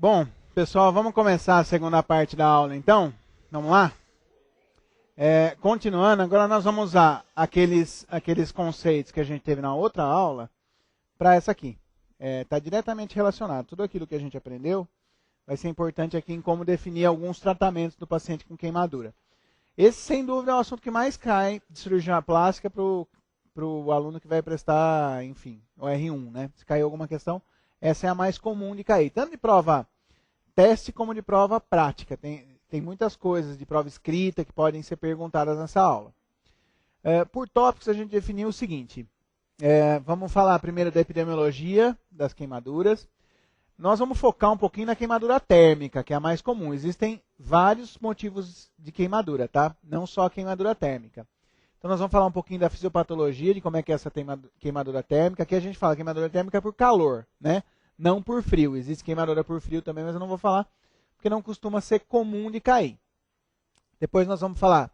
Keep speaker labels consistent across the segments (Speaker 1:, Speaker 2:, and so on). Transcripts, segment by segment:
Speaker 1: Bom, pessoal, vamos começar a segunda parte da aula, então? Vamos lá? Continuando, agora nós vamos usar aqueles conceitos que a gente teve na outra aula para essa aqui. Está diretamente relacionado. Tudo aquilo que a gente aprendeu vai ser importante aqui em como definir alguns tratamentos do paciente com queimadura. Esse, sem dúvida, é o assunto que mais cai de cirurgia plástica para o aluno que vai prestar, enfim, o R1, né? Se caiu alguma questão, essa é a mais comum de cair. Tanto de prova teste como de prova prática. Tem muitas coisas de prova escrita que podem ser perguntadas nessa aula. Por tópicos, a gente definiu o seguinte. Vamos falar primeiro da epidemiologia das queimaduras. Nós vamos focar um pouquinho na queimadura térmica, que é a mais comum. Existem vários motivos de queimadura, tá? Não só a queimadura térmica. Então, nós vamos falar um pouquinho da fisiopatologia, de como é que é essa queimadura térmica. Aqui a gente fala queimadura térmica por calor, né? Não por frio. Existe queimadura por frio também, mas eu não vou falar, porque não costuma ser comum de cair. Depois nós vamos falar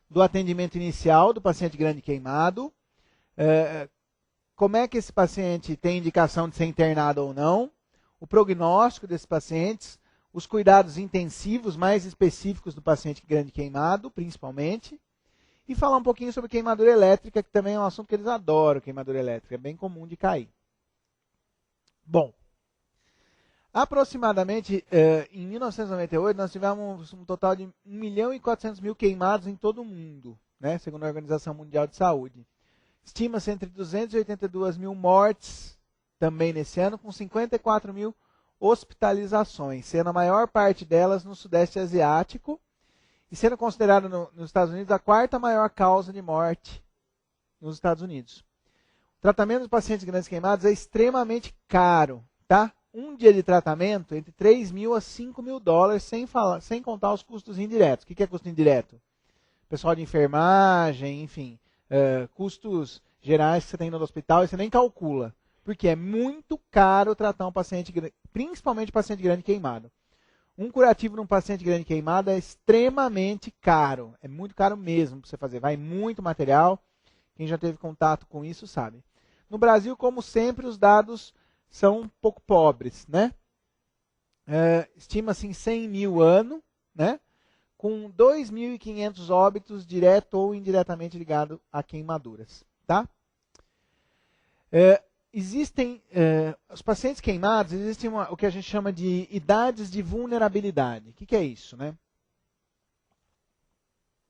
Speaker 1: do atendimento inicial do paciente grande queimado. Como é que esse paciente tem indicação de ser internado ou não. O prognóstico desses pacientes. Os cuidados intensivos mais específicos do paciente grande queimado, principalmente. E falar um pouquinho sobre queimadura elétrica, que também é um assunto que eles adoram, queimadura elétrica. É bem comum de cair. Bom. Aproximadamente, em 1998, nós tivemos um total de 1.400.000 queimados em todo o mundo, né, segundo a Organização Mundial de Saúde. Estima-se entre 282.000 mortes também nesse ano, com 54.000 hospitalizações, sendo a maior parte delas no Sudeste Asiático e sendo considerado nos Estados Unidos a quarta maior causa de morte nos Estados Unidos. O tratamento dos pacientes grandes queimados é extremamente caro, tá? Um dia de tratamento entre $3.000 a $5.000, sem contar os custos indiretos. O que é custo indireto? Pessoal de enfermagem, enfim, custos gerais que você tem no hospital e você nem calcula. Porque é muito caro tratar um paciente, principalmente paciente grande queimado. Um curativo num paciente grande queimado é extremamente caro. É muito caro mesmo para você fazer. Vai muito material. Quem já teve contato com isso sabe. No Brasil, como sempre, os dados são um pouco pobres, né? Estima-se em 100 mil ano, né? Com 2.500 óbitos direto ou indiretamente ligados a queimaduras, tá? Os pacientes queimados, existem o que a gente chama de idades de vulnerabilidade. O que é isso, né?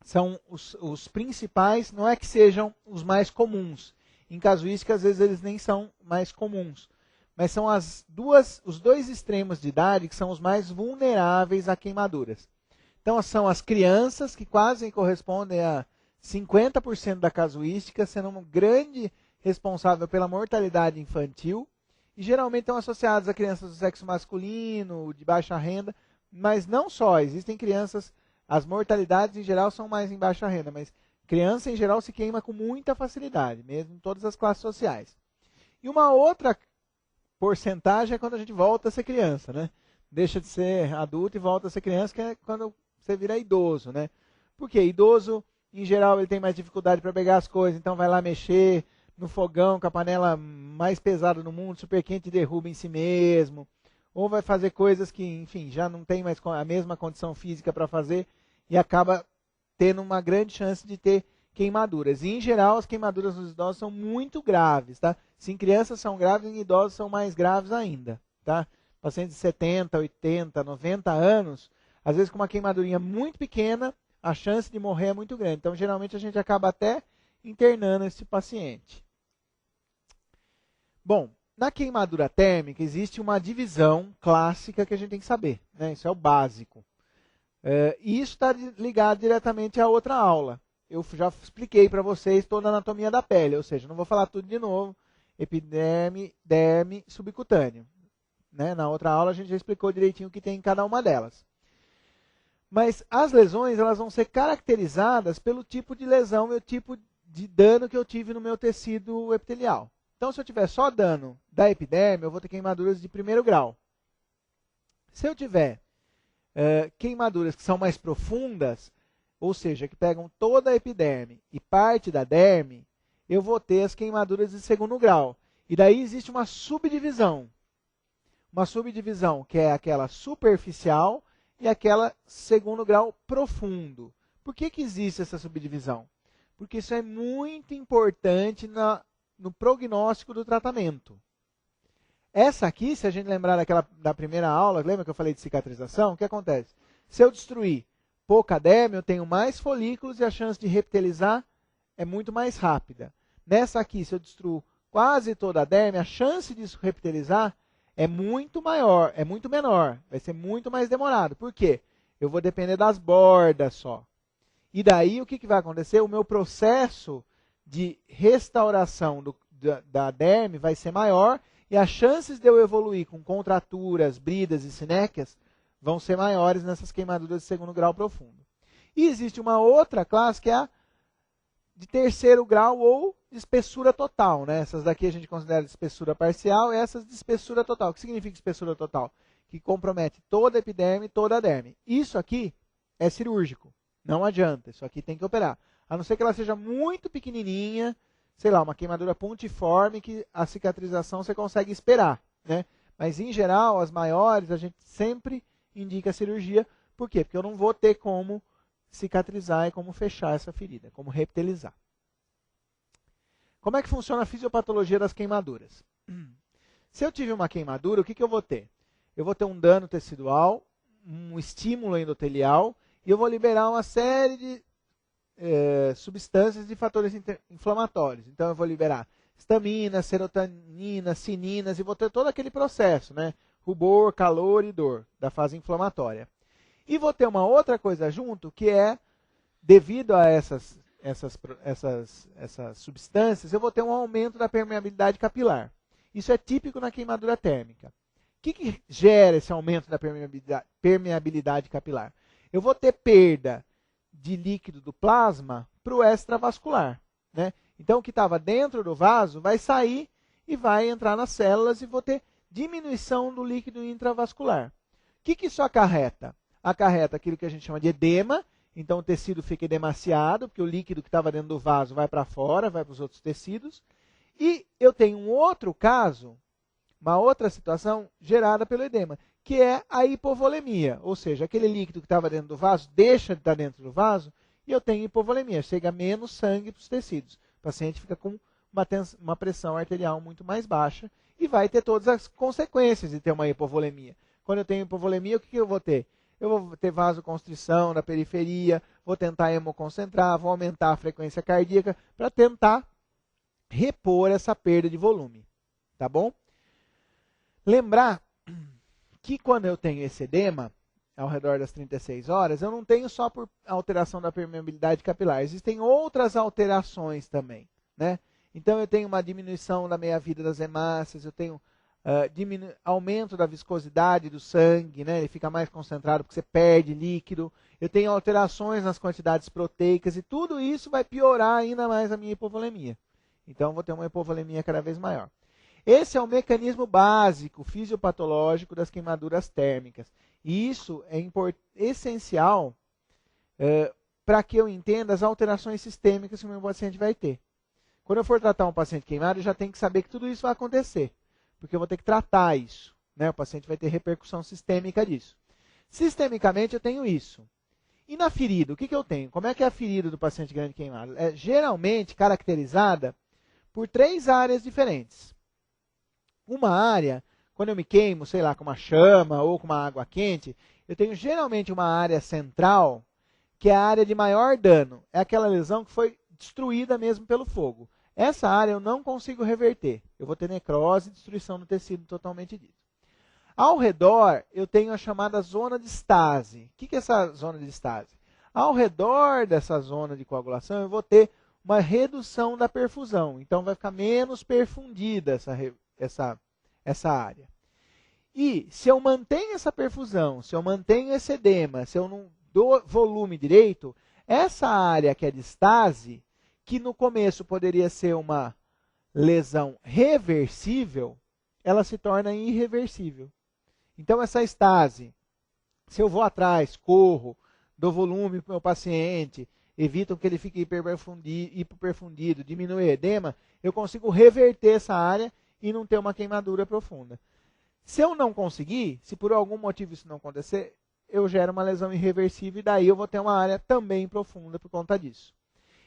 Speaker 1: São os principais, não é que sejam os mais comuns. Em casuística, às vezes, eles nem são mais comuns. Mas são os dois extremos de idade que são os mais vulneráveis a queimaduras. Então, são as crianças, que quase correspondem a 50% da casuística, sendo um grande responsável pela mortalidade infantil, e geralmente estão associadas a crianças do sexo masculino, de baixa renda, mas não só, existem crianças, as mortalidades em geral são mais em baixa renda, mas criança em geral se queima com muita facilidade, mesmo em todas as classes sociais. E uma outra porcentagem é quando a gente volta a ser criança, né? Deixa de ser adulto e volta a ser criança, que é quando você vira idoso, né? Porque idoso, em geral, ele tem mais dificuldade para pegar as coisas, então vai lá mexer no fogão com a panela mais pesada do mundo, super quente, e derruba em si mesmo. Ou vai fazer coisas que, enfim, já não tem mais a mesma condição física para fazer e acaba tendo uma grande chance de ter queimaduras. E, em geral, as queimaduras nos idosos são muito graves, tá? Se em crianças são graves, em idosos são mais graves ainda, tá? Pacientes de 70, 80, 90 anos, às vezes com uma queimadurinha muito pequena, a chance de morrer é muito grande. Então, geralmente, a gente acaba até internando esse paciente. Bom, na queimadura térmica existe uma divisão clássica que a gente tem que saber, né? Isso é o básico. E isso está ligado diretamente à outra aula. Eu já expliquei para vocês toda a anatomia da pele, ou seja, não vou falar tudo de novo. Epiderme, derme, subcutâneo. Né? Na outra aula a gente já explicou direitinho o que tem em cada uma delas. Mas as lesões elas vão ser caracterizadas pelo tipo de lesão e o tipo de dano que eu tive no meu tecido epitelial. Então, se eu tiver só dano da epiderme, eu vou ter queimaduras de primeiro grau. Se eu tiver queimaduras que são mais profundas, ou seja, que pegam toda a epiderme e parte da derme, eu vou ter as queimaduras de segundo grau. E daí existe uma subdivisão. uma subdivisão que é aquela superficial e aquela segundo grau profundo. Por que existe essa subdivisão? Porque isso é muito importante no prognóstico do tratamento. Essa aqui, se a gente lembrar da primeira aula, lembra que eu falei de cicatrização? O que acontece? Se eu destruir pouca derme, eu tenho mais folículos e a chance de reptilizar é muito mais rápida. Nessa aqui, se eu destruo quase toda a derme, a chance de reptilizar é muito maior, é muito menor, vai ser muito mais demorado. Por quê? Eu vou depender das bordas só. E daí o que vai acontecer? O meu processo de restauração da derme vai ser maior e as chances de eu evoluir com contraturas, bridas e sinéquias vão ser maiores nessas queimaduras de segundo grau profundo. E existe uma outra classe que é a de terceiro grau ou de espessura total, né? Essas daqui a gente considera de espessura parcial e essas de espessura total. O que significa espessura total? Que compromete toda a epiderme e toda a derme. Isso aqui é cirúrgico, não adianta, isso aqui tem que operar. A não ser que ela seja muito pequenininha, sei lá, uma queimadura pontiforme que a cicatrização você consegue esperar, né? Mas em geral, as maiores, a gente sempre indica a cirurgia. Por quê? Porque eu não vou ter como cicatrizar e como fechar essa ferida, como reptilizar. Como é que funciona a fisiopatologia das queimaduras? Se eu tive uma queimadura, o que eu vou ter? Eu vou ter um dano tecidual, um estímulo endotelial, e eu vou liberar uma série de substâncias e fatores inflamatórios. Então eu vou liberar histamina, serotonina, cininas, e vou ter todo aquele processo, né? Rubor, calor e dor da fase inflamatória. E vou ter uma outra coisa junto, que é, devido a essas substâncias, eu vou ter um aumento da permeabilidade capilar. Isso é típico na queimadura térmica. O que gera esse aumento da permeabilidade capilar? Eu vou ter perda de líquido do plasma para o extravascular, né? Então, o que estava dentro do vaso vai sair e vai entrar nas células e vou ter diminuição do líquido intravascular. O que isso acarreta? Acarreta aquilo que a gente chama de edema, então o tecido fica edemaciado, porque o líquido que estava dentro do vaso vai para fora, vai para os outros tecidos. E eu tenho um outro caso, uma outra situação gerada pelo edema, que é a hipovolemia, ou seja, aquele líquido que estava dentro do vaso deixa de estar dentro do vaso e eu tenho hipovolemia, chega menos sangue para os tecidos. O paciente fica com uma pressão arterial muito mais baixa e vai ter todas as consequências de ter uma hipovolemia. Quando eu tenho hipovolemia, o que eu vou ter? Eu vou ter vasoconstrição na periferia, vou tentar hemoconcentrar, vou aumentar a frequência cardíaca para tentar repor essa perda de volume. Tá bom? Lembrar que quando eu tenho esse edema, ao redor das 36 horas, eu não tenho só por alteração da permeabilidade capilar, existem outras alterações também, né? Então eu tenho uma diminuição da meia-vida das hemácias, eu tenho aumento da viscosidade do sangue, né? Ele fica mais concentrado porque você perde líquido. Eu tenho alterações nas quantidades proteicas e tudo isso vai piorar ainda mais a minha hipovolemia. Então eu vou ter uma hipovolemia cada vez maior. Esse é o mecanismo básico fisiopatológico das queimaduras térmicas. E isso é essencial para que eu entenda as alterações sistêmicas que o meu paciente vai ter. Quando eu for tratar um paciente queimado, eu já tenho que saber que tudo isso vai acontecer. Porque eu vou ter que tratar isso, né? O paciente vai ter repercussão sistêmica disso. Sistemicamente eu tenho isso. E na ferida, o que eu tenho? Como é que é a ferida do paciente grande queimado? É geralmente caracterizada por 3 áreas diferentes. Uma área, quando eu me queimo, sei lá, com uma chama ou com uma água quente, eu tenho geralmente uma área central, que é a área de maior dano. É aquela lesão que foi destruída mesmo pelo fogo. Essa área eu não consigo reverter. Eu vou ter necrose e destruição do tecido totalmente dito. Ao redor, eu tenho a chamada zona de estase. O que é essa zona de estase? Ao redor dessa zona de coagulação, eu vou ter uma redução da perfusão. Então, vai ficar menos perfundida essa área. E se eu mantenho essa perfusão, se eu mantenho esse edema, se eu não dou volume direito, essa área que é de estase, que no começo poderia ser uma lesão reversível, ela se torna irreversível. Então, essa estase, se eu vou atrás, corro, dou volume para o meu paciente, evito que ele fique hipoperfundido, diminui o edema, eu consigo reverter essa área e não ter uma queimadura profunda. Se eu não conseguir, se por algum motivo isso não acontecer, eu gero uma lesão irreversível e daí eu vou ter uma área também profunda por conta disso.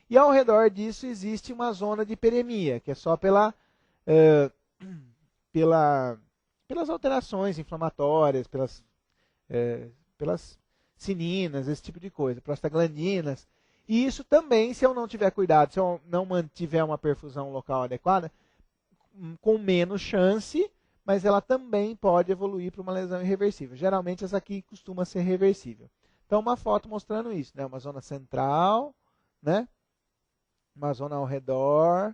Speaker 1: E ao redor disso existe uma zona de hiperemia, que é só pelas alterações inflamatórias, pelas sininas, esse tipo de coisa, prostaglandinas. E isso também, se eu não tiver cuidado, se eu não mantiver uma perfusão local adequada, com menos chance, mas ela também pode evoluir para uma lesão irreversível. Geralmente essa aqui costuma ser reversível. Então uma foto mostrando isso, né? Uma zona central, né? Uma zona ao redor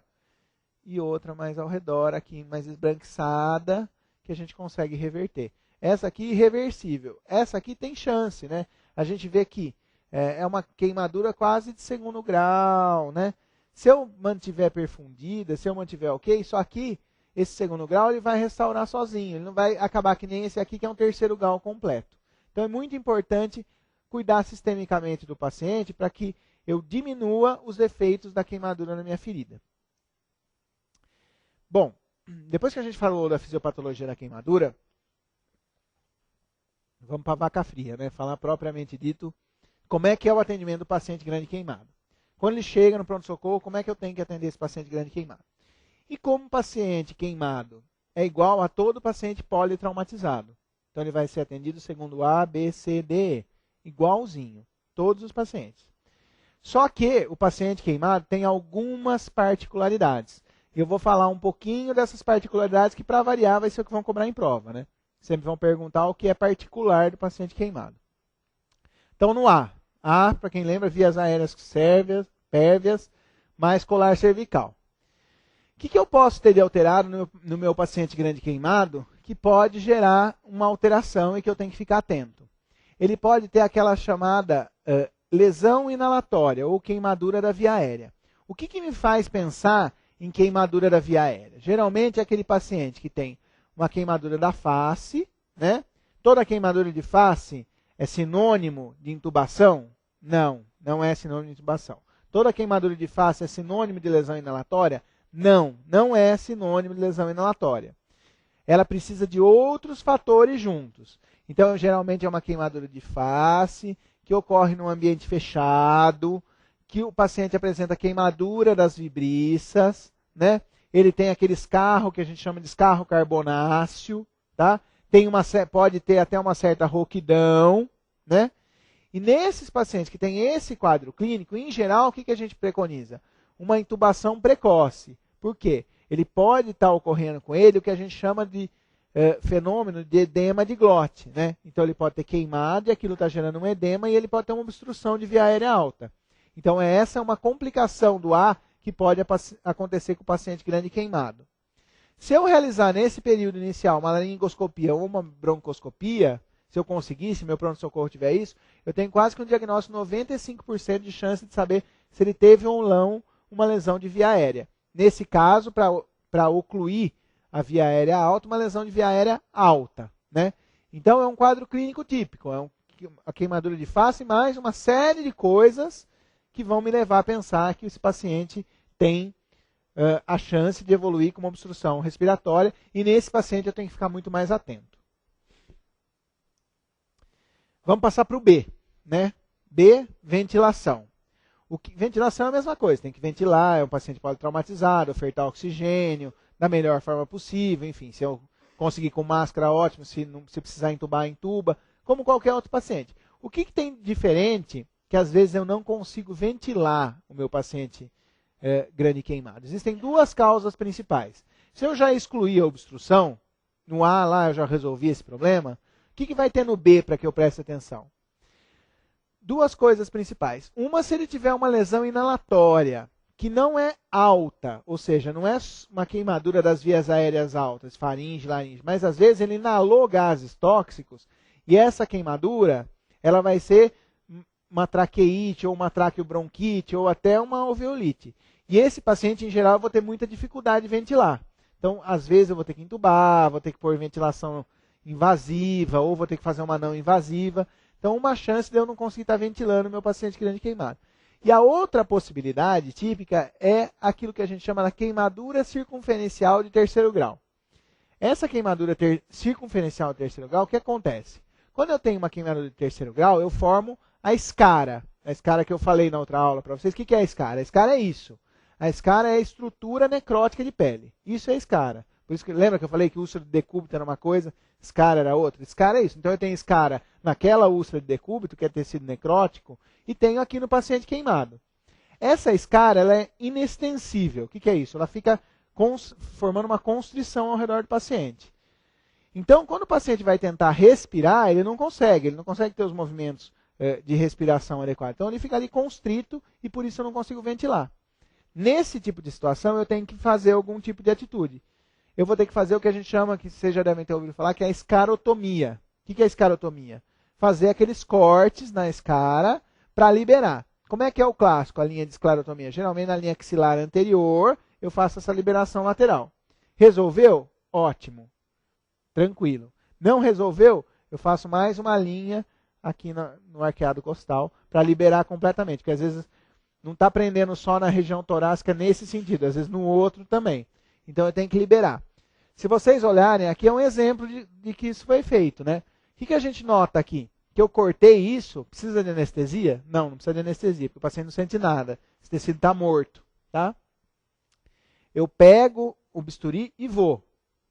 Speaker 1: e outra mais ao redor, aqui mais esbranquiçada, que a gente consegue reverter. Essa aqui irreversível. Essa aqui tem chance, né? A gente vê que é uma queimadura quase de segundo grau, né? Se eu mantiver perfundida, se eu mantiver ok, só aqui, esse segundo grau, ele vai restaurar sozinho. Ele não vai acabar que nem esse aqui, que é um terceiro grau completo. Então é muito importante cuidar sistemicamente do paciente para que eu diminua os efeitos da queimadura na minha ferida. Bom, depois que a gente falou da fisiopatologia da queimadura, vamos para a vaca fria, né? Falar propriamente dito como é que é o atendimento do paciente grande queimado. Quando ele chega no pronto-socorro, como é que eu tenho que atender esse paciente grande queimado? E como o paciente queimado é igual a todo paciente politraumatizado. Então ele vai ser atendido segundo A, B, C, D, E. Igualzinho, todos os pacientes. Só que o paciente queimado tem algumas particularidades. E eu vou falar um pouquinho dessas particularidades que, para variar, vai ser o que vão cobrar em prova, né? Sempre vão perguntar o que é particular do paciente queimado. Então, no A, para quem lembra, vias aéreas pérvias, mais colar cervical. O que eu posso ter de alterado no meu paciente grande queimado que pode gerar uma alteração e que eu tenho que ficar atento? Ele pode ter aquela chamada lesão inalatória ou queimadura da via aérea. O que me faz pensar em queimadura da via aérea? Geralmente é aquele paciente que tem uma queimadura da face, né? Toda queimadura de face é sinônimo de intubação? Não, não é sinônimo de intubação. Toda queimadura de face é sinônimo de lesão inalatória? Não, não é sinônimo de lesão inalatória. Ela precisa de outros fatores juntos. Então, geralmente é uma queimadura de face, que ocorre num ambiente fechado, que o paciente apresenta queimadura das vibriças, né? Ele tem aquele escarro que a gente chama de escarro carbonáceo, tá? Pode ter até uma certa rouquidão, né? E nesses pacientes que têm esse quadro clínico, em geral, o que a gente preconiza? Uma intubação precoce. Por quê? Ele pode estar ocorrendo com ele o que a gente chama de fenômeno de edema de glote, né? Então ele pode ter queimado e aquilo está gerando um edema e ele pode ter uma obstrução de via aérea alta. Então essa é uma complicação do A que pode acontecer com o paciente grande queimado. Se eu realizar nesse período inicial uma laringoscopia ou uma broncoscopia, se eu conseguir, se meu pronto-socorro tiver isso, eu tenho quase que um diagnóstico 95% de chance de saber se ele teve ou não uma lesão de via aérea. Nesse caso, para ocluir a via aérea alta, uma lesão de via aérea alta, né? Então é um quadro clínico típico, a queimadura de face mais uma série de coisas que vão me levar a pensar que esse paciente tem a chance de evoluir com uma obstrução respiratória e nesse paciente eu tenho que ficar muito mais atento. Vamos passar para o B, né? B, ventilação. Ventilação é a mesma coisa, tem que ventilar, é um paciente politraumatizado, ofertar oxigênio da melhor forma possível, enfim, se eu conseguir com máscara, ótimo, se precisar entubar, entuba, como qualquer outro paciente. O que tem de diferente que às vezes eu não consigo ventilar o meu paciente grande queimado? Existem duas causas principais. Se eu já excluir a obstrução, no A lá eu já resolvi esse problema, o que vai ter no B para que eu preste atenção? Duas coisas principais. Uma, se ele tiver uma lesão inalatória, que não é alta, ou seja, não é uma queimadura das vias aéreas altas, faringe, laringe, mas às vezes ele inalou gases tóxicos e essa queimadura ela vai ser uma traqueite ou uma traqueobronquite ou até uma alveolite. E esse paciente, em geral, eu vou ter muita dificuldade de ventilar. Então, às vezes eu vou ter que entubar, vou ter que pôr ventilação invasiva ou vou ter que fazer uma não invasiva. Então, uma chance de eu não conseguir estar ventilando o meu paciente grande queimado. E a outra possibilidade típica é aquilo que a gente chama de queimadura circunferencial de terceiro grau. Essa queimadura circunferencial de terceiro grau, o que acontece? Quando eu tenho uma queimadura de terceiro grau, eu formo a escara. A escara que eu falei na outra aula para vocês. O que é a escara? A escara é isso. A escara é a estrutura necrótica de pele. Isso é a escara. Por isso que lembra que eu falei que úlcera de decúbito era uma coisa, escara era outra? Escara é isso. Então eu tenho escara naquela úlcera de decúbito, que é tecido necrótico, e tenho aqui no paciente queimado. Essa escara ela é inextensível. O que é isso? Ela fica formando uma constrição ao redor do paciente. Então, quando o paciente vai tentar respirar, ele não consegue ter os movimentos de respiração adequados. Então, ele fica ali constrito e por isso eu não consigo ventilar. Nesse tipo de situação, eu tenho que fazer algum tipo de atitude. Eu vou ter que fazer o que a gente chama, que vocês já devem ter ouvido falar, que é a escarotomia. O que é a escarotomia? Fazer aqueles cortes na escara para liberar. Como é que é o clássico, a linha de esclerotomia? Geralmente na linha axilar anterior, eu faço essa liberação lateral. Resolveu? Ótimo. Tranquilo. Não resolveu? Eu faço mais uma linha aqui no arqueado costal para liberar completamente. Porque às vezes não está prendendo só na região torácica nesse sentido, às vezes no outro também. Então eu tenho que liberar. Se vocês olharem, aqui é um exemplo de que isso foi feito, né? O que a gente nota aqui? Que eu cortei isso, precisa de anestesia? Não, não precisa de anestesia, porque o paciente não sente nada. Esse tecido está morto, tá? Eu pego o bisturi e vou,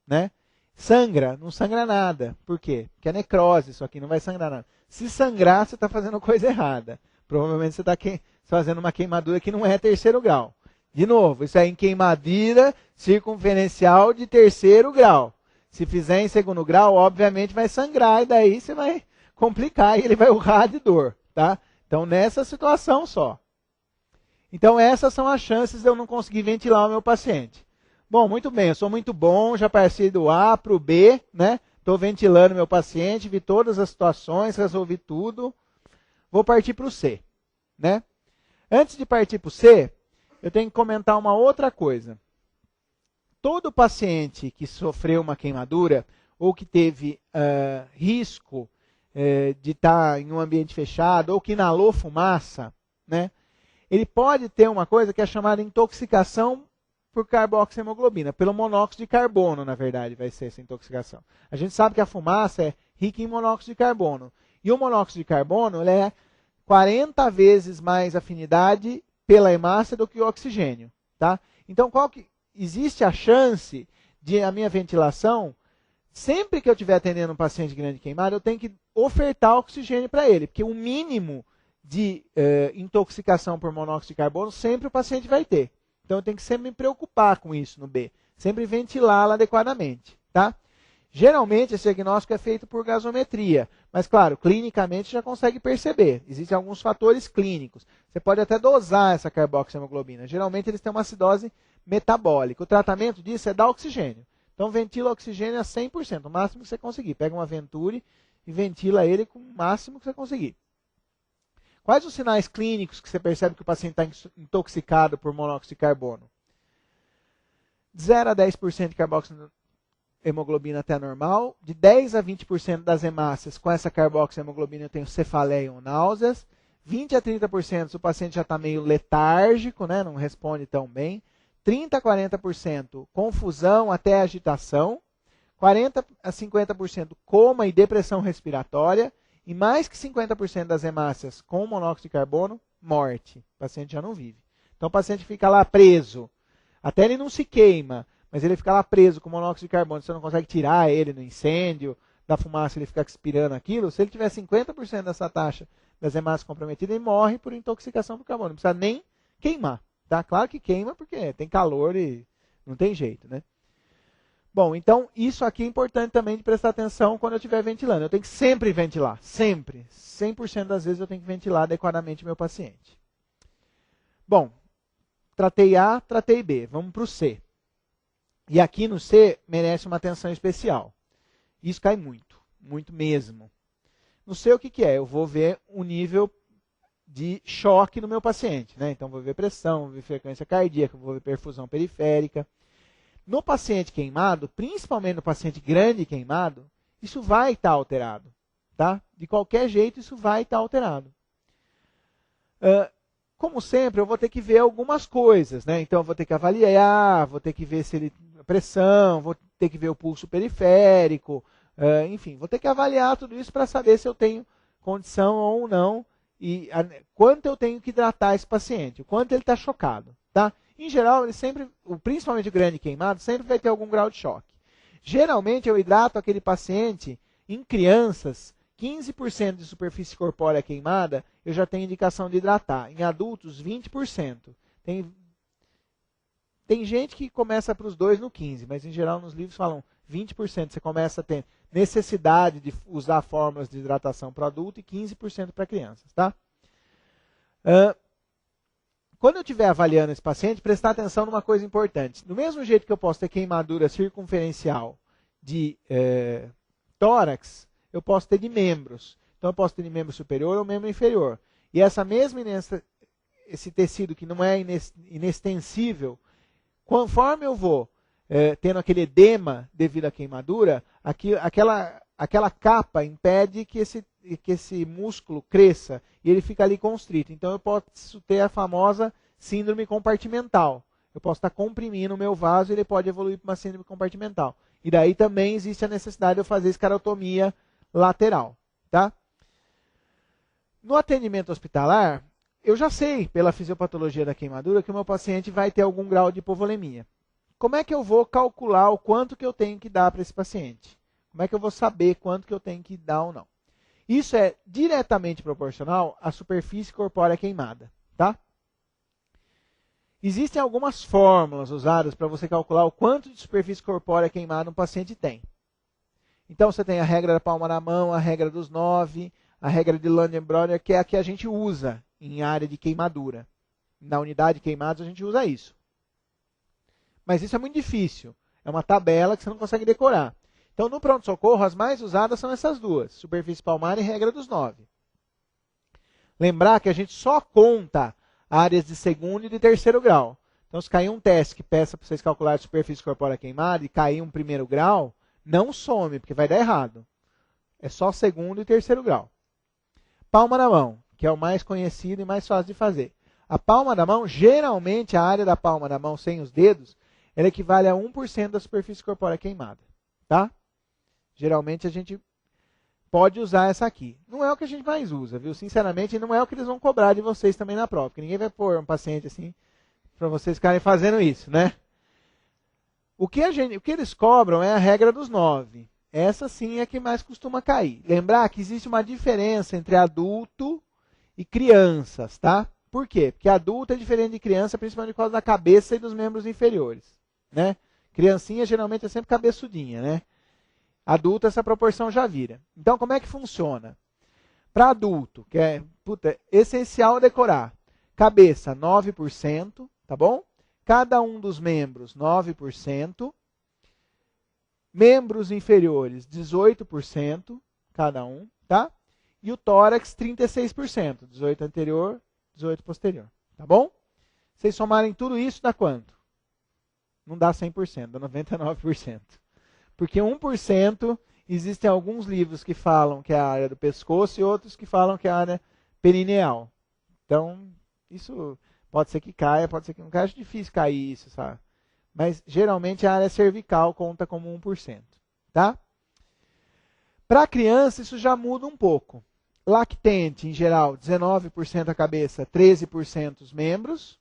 Speaker 1: né? Sangra? Não sangra nada. Por quê? Porque é necrose, isso aqui não vai sangrar nada. Se sangrar, você está fazendo coisa errada. Provavelmente você está fazendo uma queimadura que não é terceiro grau. De novo, isso é em queimadura circunferencial de terceiro grau. Se fizer em segundo grau, obviamente vai sangrar e daí você vai complicar e ele vai urrar de dor, tá? Então, nessa situação só. Então, essas são as chances de eu não conseguir ventilar o meu paciente. Bom, muito bem, eu sou muito bom, já passei do A para o B, né? Estou ventilando meu paciente, vi todas as situações, resolvi tudo. Vou partir para o C, né? Antes de partir para o C, eu tenho que comentar uma outra coisa. Todo paciente que sofreu uma queimadura ou que teve risco de estar em um ambiente fechado ou que inalou fumaça, né? Ele pode ter uma coisa que é chamada intoxicação por carboxihemoglobina, pelo monóxido de carbono, na verdade, vai ser essa intoxicação. A gente sabe que a fumaça é rica em monóxido de carbono. E o monóxido de carbono ele é 40 vezes mais afinidade pela hemácia do que o oxigênio, tá? Então, existe a chance de a minha ventilação, sempre que eu estiver atendendo um paciente grande queimado, eu tenho que ofertar oxigênio para ele, porque o mínimo de intoxicação por monóxido de carbono sempre o paciente vai ter. Então eu tenho que sempre me preocupar com isso no B, sempre ventilá-la adequadamente, tá? Geralmente esse diagnóstico é feito por gasometria, mas claro, clinicamente já consegue perceber. Existem alguns fatores clínicos. Você pode até dosar essa carboxihemoglobina. Geralmente eles têm uma acidose metabólica. O tratamento disso é dar oxigênio. Então ventila o oxigênio a 100%, o máximo que você conseguir. Pega uma Venturi e ventila ele com o máximo que você conseguir. Quais os sinais clínicos que você percebe que o paciente está intoxicado por monóxido de carbono? De 0 a 10% de carboxihemoglobina até normal. De 10 a 20% das hemácias com essa carboxihemoglobina eu tenho cefaleia ou náuseas. 20 a 30% se o paciente já está meio letárgico, né, não responde tão bem. 30 a 40% confusão até agitação. 40 a 50% coma e depressão respiratória. E mais que 50% das hemácias com monóxido de carbono, morte. O paciente já não vive. Então o paciente fica lá preso. Até ele não se queima, mas ele fica lá preso com monóxido de carbono. Você não consegue tirar ele no incêndio, da fumaça ele fica expirando aquilo. Se ele tiver 50% dessa taxa das hemácias comprometidas, ele morre por intoxicação por carbono. Não precisa nem queimar. Tá? Claro que queima porque tem calor e não tem jeito, né? Bom, então isso aqui é importante também de prestar atenção quando eu estiver ventilando. Eu tenho que sempre ventilar, sempre. 100% das vezes eu tenho que ventilar adequadamente meu paciente. Bom, tratei A, tratei B. Vamos para o C. E aqui no C merece uma atenção especial. Isso cai muito, muito mesmo. No C o que é? Eu vou ver o nível de choque no meu paciente, né? Então vou ver pressão, vou ver frequência cardíaca, vou ver perfusão periférica. No paciente queimado, principalmente no paciente grande queimado, isso vai estar alterado, tá? De qualquer jeito, isso vai estar alterado. Como sempre, eu vou ter que ver algumas coisas, né? Então, eu vou ter que avaliar, vou ter que ver se ele pressão, vou ter que ver o pulso periférico, enfim, vou ter que avaliar tudo isso para saber se eu tenho condição ou não e quanto eu tenho que hidratar esse paciente, o quanto ele está chocado. Tá? Em geral, ele sempre, principalmente o grande queimado, sempre vai ter algum grau de choque. Geralmente eu hidrato aquele paciente em crianças, 15% de superfície corpórea queimada, eu já tenho indicação de hidratar. Em adultos, 20%. Tem gente que começa para os dois no 15%, mas em geral nos livros falam 20%. Você começa a ter necessidade de usar fórmulas de hidratação para adulto e 15% para crianças. Tá? Quando eu estiver avaliando esse paciente, prestar atenção numa coisa importante. Do mesmo jeito que eu posso ter queimadura circunferencial de tórax, eu posso ter de membros. Então eu posso ter de membro superior ou membro inferior. E essa mesma esse tecido que não é inextensível, conforme eu vou tendo aquele edema devido à queimadura, aquela capa impede que esse músculo cresça e ele fica ali constrito. Então eu posso ter a famosa síndrome compartimental. Eu posso estar comprimindo o meu vaso e ele pode evoluir para uma síndrome compartimental. E daí também existe a necessidade de eu fazer escarotomia lateral. Tá? No atendimento hospitalar, eu já sei pela fisiopatologia da queimadura que o meu paciente vai ter algum grau de hipovolemia. Como é que eu vou calcular o quanto que eu tenho que dar para esse paciente? Como é que eu vou saber quanto que eu tenho que dar ou não? Isso é diretamente proporcional à superfície corpórea queimada. Tá? Existem algumas fórmulas usadas para você calcular o quanto de superfície corpórea queimada um paciente tem. Então você tem a regra da palma da mão, a regra dos 9, a regra de Landenbroder, que é a que a gente usa em área de queimadura. Na unidade de queimados a gente usa isso. Mas isso é muito difícil. É uma tabela que você não consegue decorar. Então, no pronto-socorro, as mais usadas são essas duas, superfície palmar e regra dos 9. Lembrar que a gente só conta áreas de segundo e de terceiro grau. Então, se cair um teste que peça para vocês calcularem a superfície corpórea queimada e cair um primeiro grau, não some, porque vai dar errado. É só segundo e terceiro grau. Palma da mão, que é o mais conhecido e mais fácil de fazer. A palma da mão, geralmente a área da palma da mão sem os dedos, ela equivale a 1% da superfície corpórea queimada. Tá? Geralmente a gente pode usar essa aqui. Não é o que a gente mais usa, viu? Sinceramente, não é o que eles vão cobrar de vocês também na prova. Porque ninguém vai pôr um paciente assim para vocês ficarem fazendo isso, né? O que eles cobram é a regra dos 9. Essa sim é a que mais costuma cair. Lembrar que existe uma diferença entre adulto e crianças, tá? Por quê? Porque adulto é diferente de criança, principalmente por causa da cabeça e dos membros inferiores, né? Criancinha geralmente é sempre cabeçudinha, né? Adulto essa proporção já vira. Então como é que funciona? Para adulto, que é essencial decorar. Cabeça 9%, tá bom? Cada um dos membros 9%. Membros inferiores 18%, cada um, tá? E o tórax 36%, 18 anterior, 18 posterior, tá bom? Vocês somarem tudo isso dá quanto? Não dá 100%, dá 99%. Porque 1% existem alguns livros que falam que é a área do pescoço e outros que falam que é a área perineal. Então, isso pode ser que caia, pode ser que não caia. Acho difícil cair isso, sabe? Mas geralmente a área cervical conta como 1%. Tá? Para criança isso já muda um pouco. Lactente, em geral, 19% a cabeça, 13% os membros.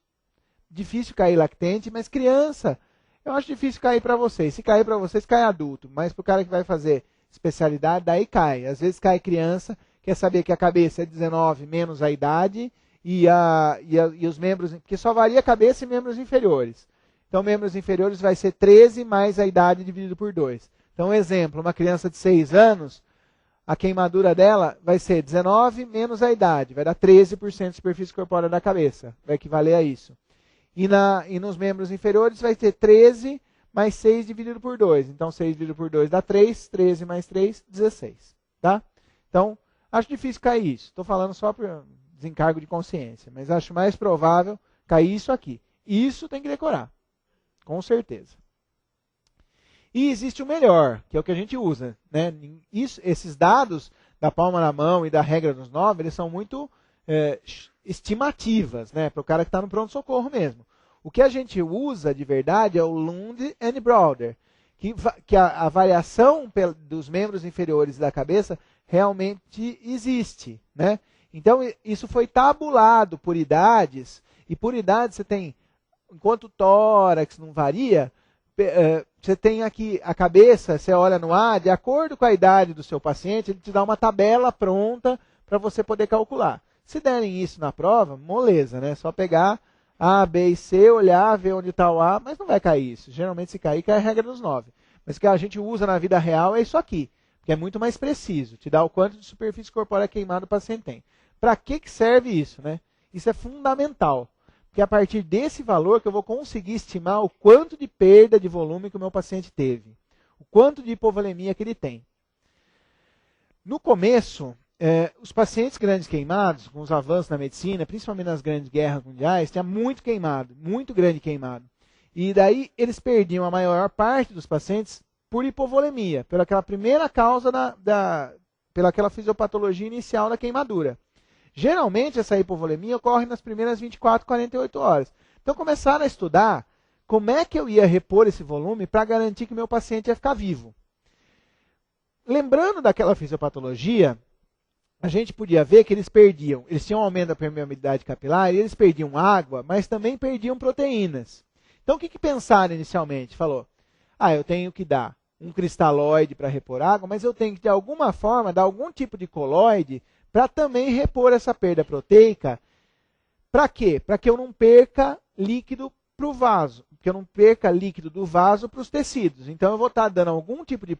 Speaker 1: Difícil cair lactente, mas criança, eu acho difícil cair para vocês. Se cair para vocês, cai adulto. Mas para o cara que vai fazer especialidade, daí cai. Às vezes cai criança, quer saber que a cabeça é 19 menos a idade e os membros, porque só varia a cabeça e membros inferiores. Então, membros inferiores vai ser 13 mais a idade dividido por 2. Então, exemplo, uma criança de 6 anos, a queimadura dela vai ser 19 menos a idade, vai dar 13% de superfície corpórea da cabeça, vai equivaler a isso. E nos membros inferiores vai ter 13 mais 6 dividido por 2. Então, 6 dividido por 2 dá 3, 13 mais 3, 16. Tá? Então, acho difícil cair isso. Estou falando só por desencargo de consciência, mas acho mais provável cair isso aqui. Isso tem que decorar. Com certeza. E existe o melhor, que é o que a gente usa. Né? Esses dados da palma na mão e da regra dos 9, eles são muito estimativas, né? Para o cara que está no pronto-socorro mesmo. O que a gente usa de verdade é o Lund and Browder, que a variação dos membros inferiores da cabeça realmente existe, né? Então, isso foi tabulado por idades, e por idade você tem, enquanto o tórax não varia, você tem aqui a cabeça, você olha no ar, de acordo com a idade do seu paciente, ele te dá uma tabela pronta para você poder calcular. Se derem isso na prova, moleza, né? Só pegar A, B e C, olhar, ver onde está o A, mas não vai cair isso. Geralmente se cair, cai a regra dos 9. Mas o que a gente usa na vida real é isso aqui, que é muito mais preciso, te dá o quanto de superfície corpórea queimada o paciente tem. Para que serve isso, né? Isso é fundamental, porque é a partir desse valor que eu vou conseguir estimar o quanto de perda de volume que o meu paciente teve, o quanto de hipovolemia que ele tem. No começo, os pacientes grandes queimados, com os avanços na medicina, principalmente nas grandes guerras mundiais, tinha muito queimado, muito grande queimado. E daí eles perdiam a maior parte dos pacientes por hipovolemia, pela aquela primeira causa, pela aquela fisiopatologia inicial da queimadura. Geralmente essa hipovolemia ocorre nas primeiras 24, 48 horas. Então começaram a estudar como é que eu ia repor esse volume para garantir que meu paciente ia ficar vivo. Lembrando daquela fisiopatologia, a gente podia ver que eles tinham um aumento da permeabilidade capilar e eles perdiam água, mas também perdiam proteínas. Então o que pensaram inicialmente? Falou, eu tenho que dar um cristalóide para repor água, mas eu tenho que de alguma forma dar algum tipo de coloide para também repor essa perda proteica. Para quê? Para que eu não perca líquido para o vaso, que eu não perca líquido do vaso para os tecidos. Então eu vou estar dando algum tipo de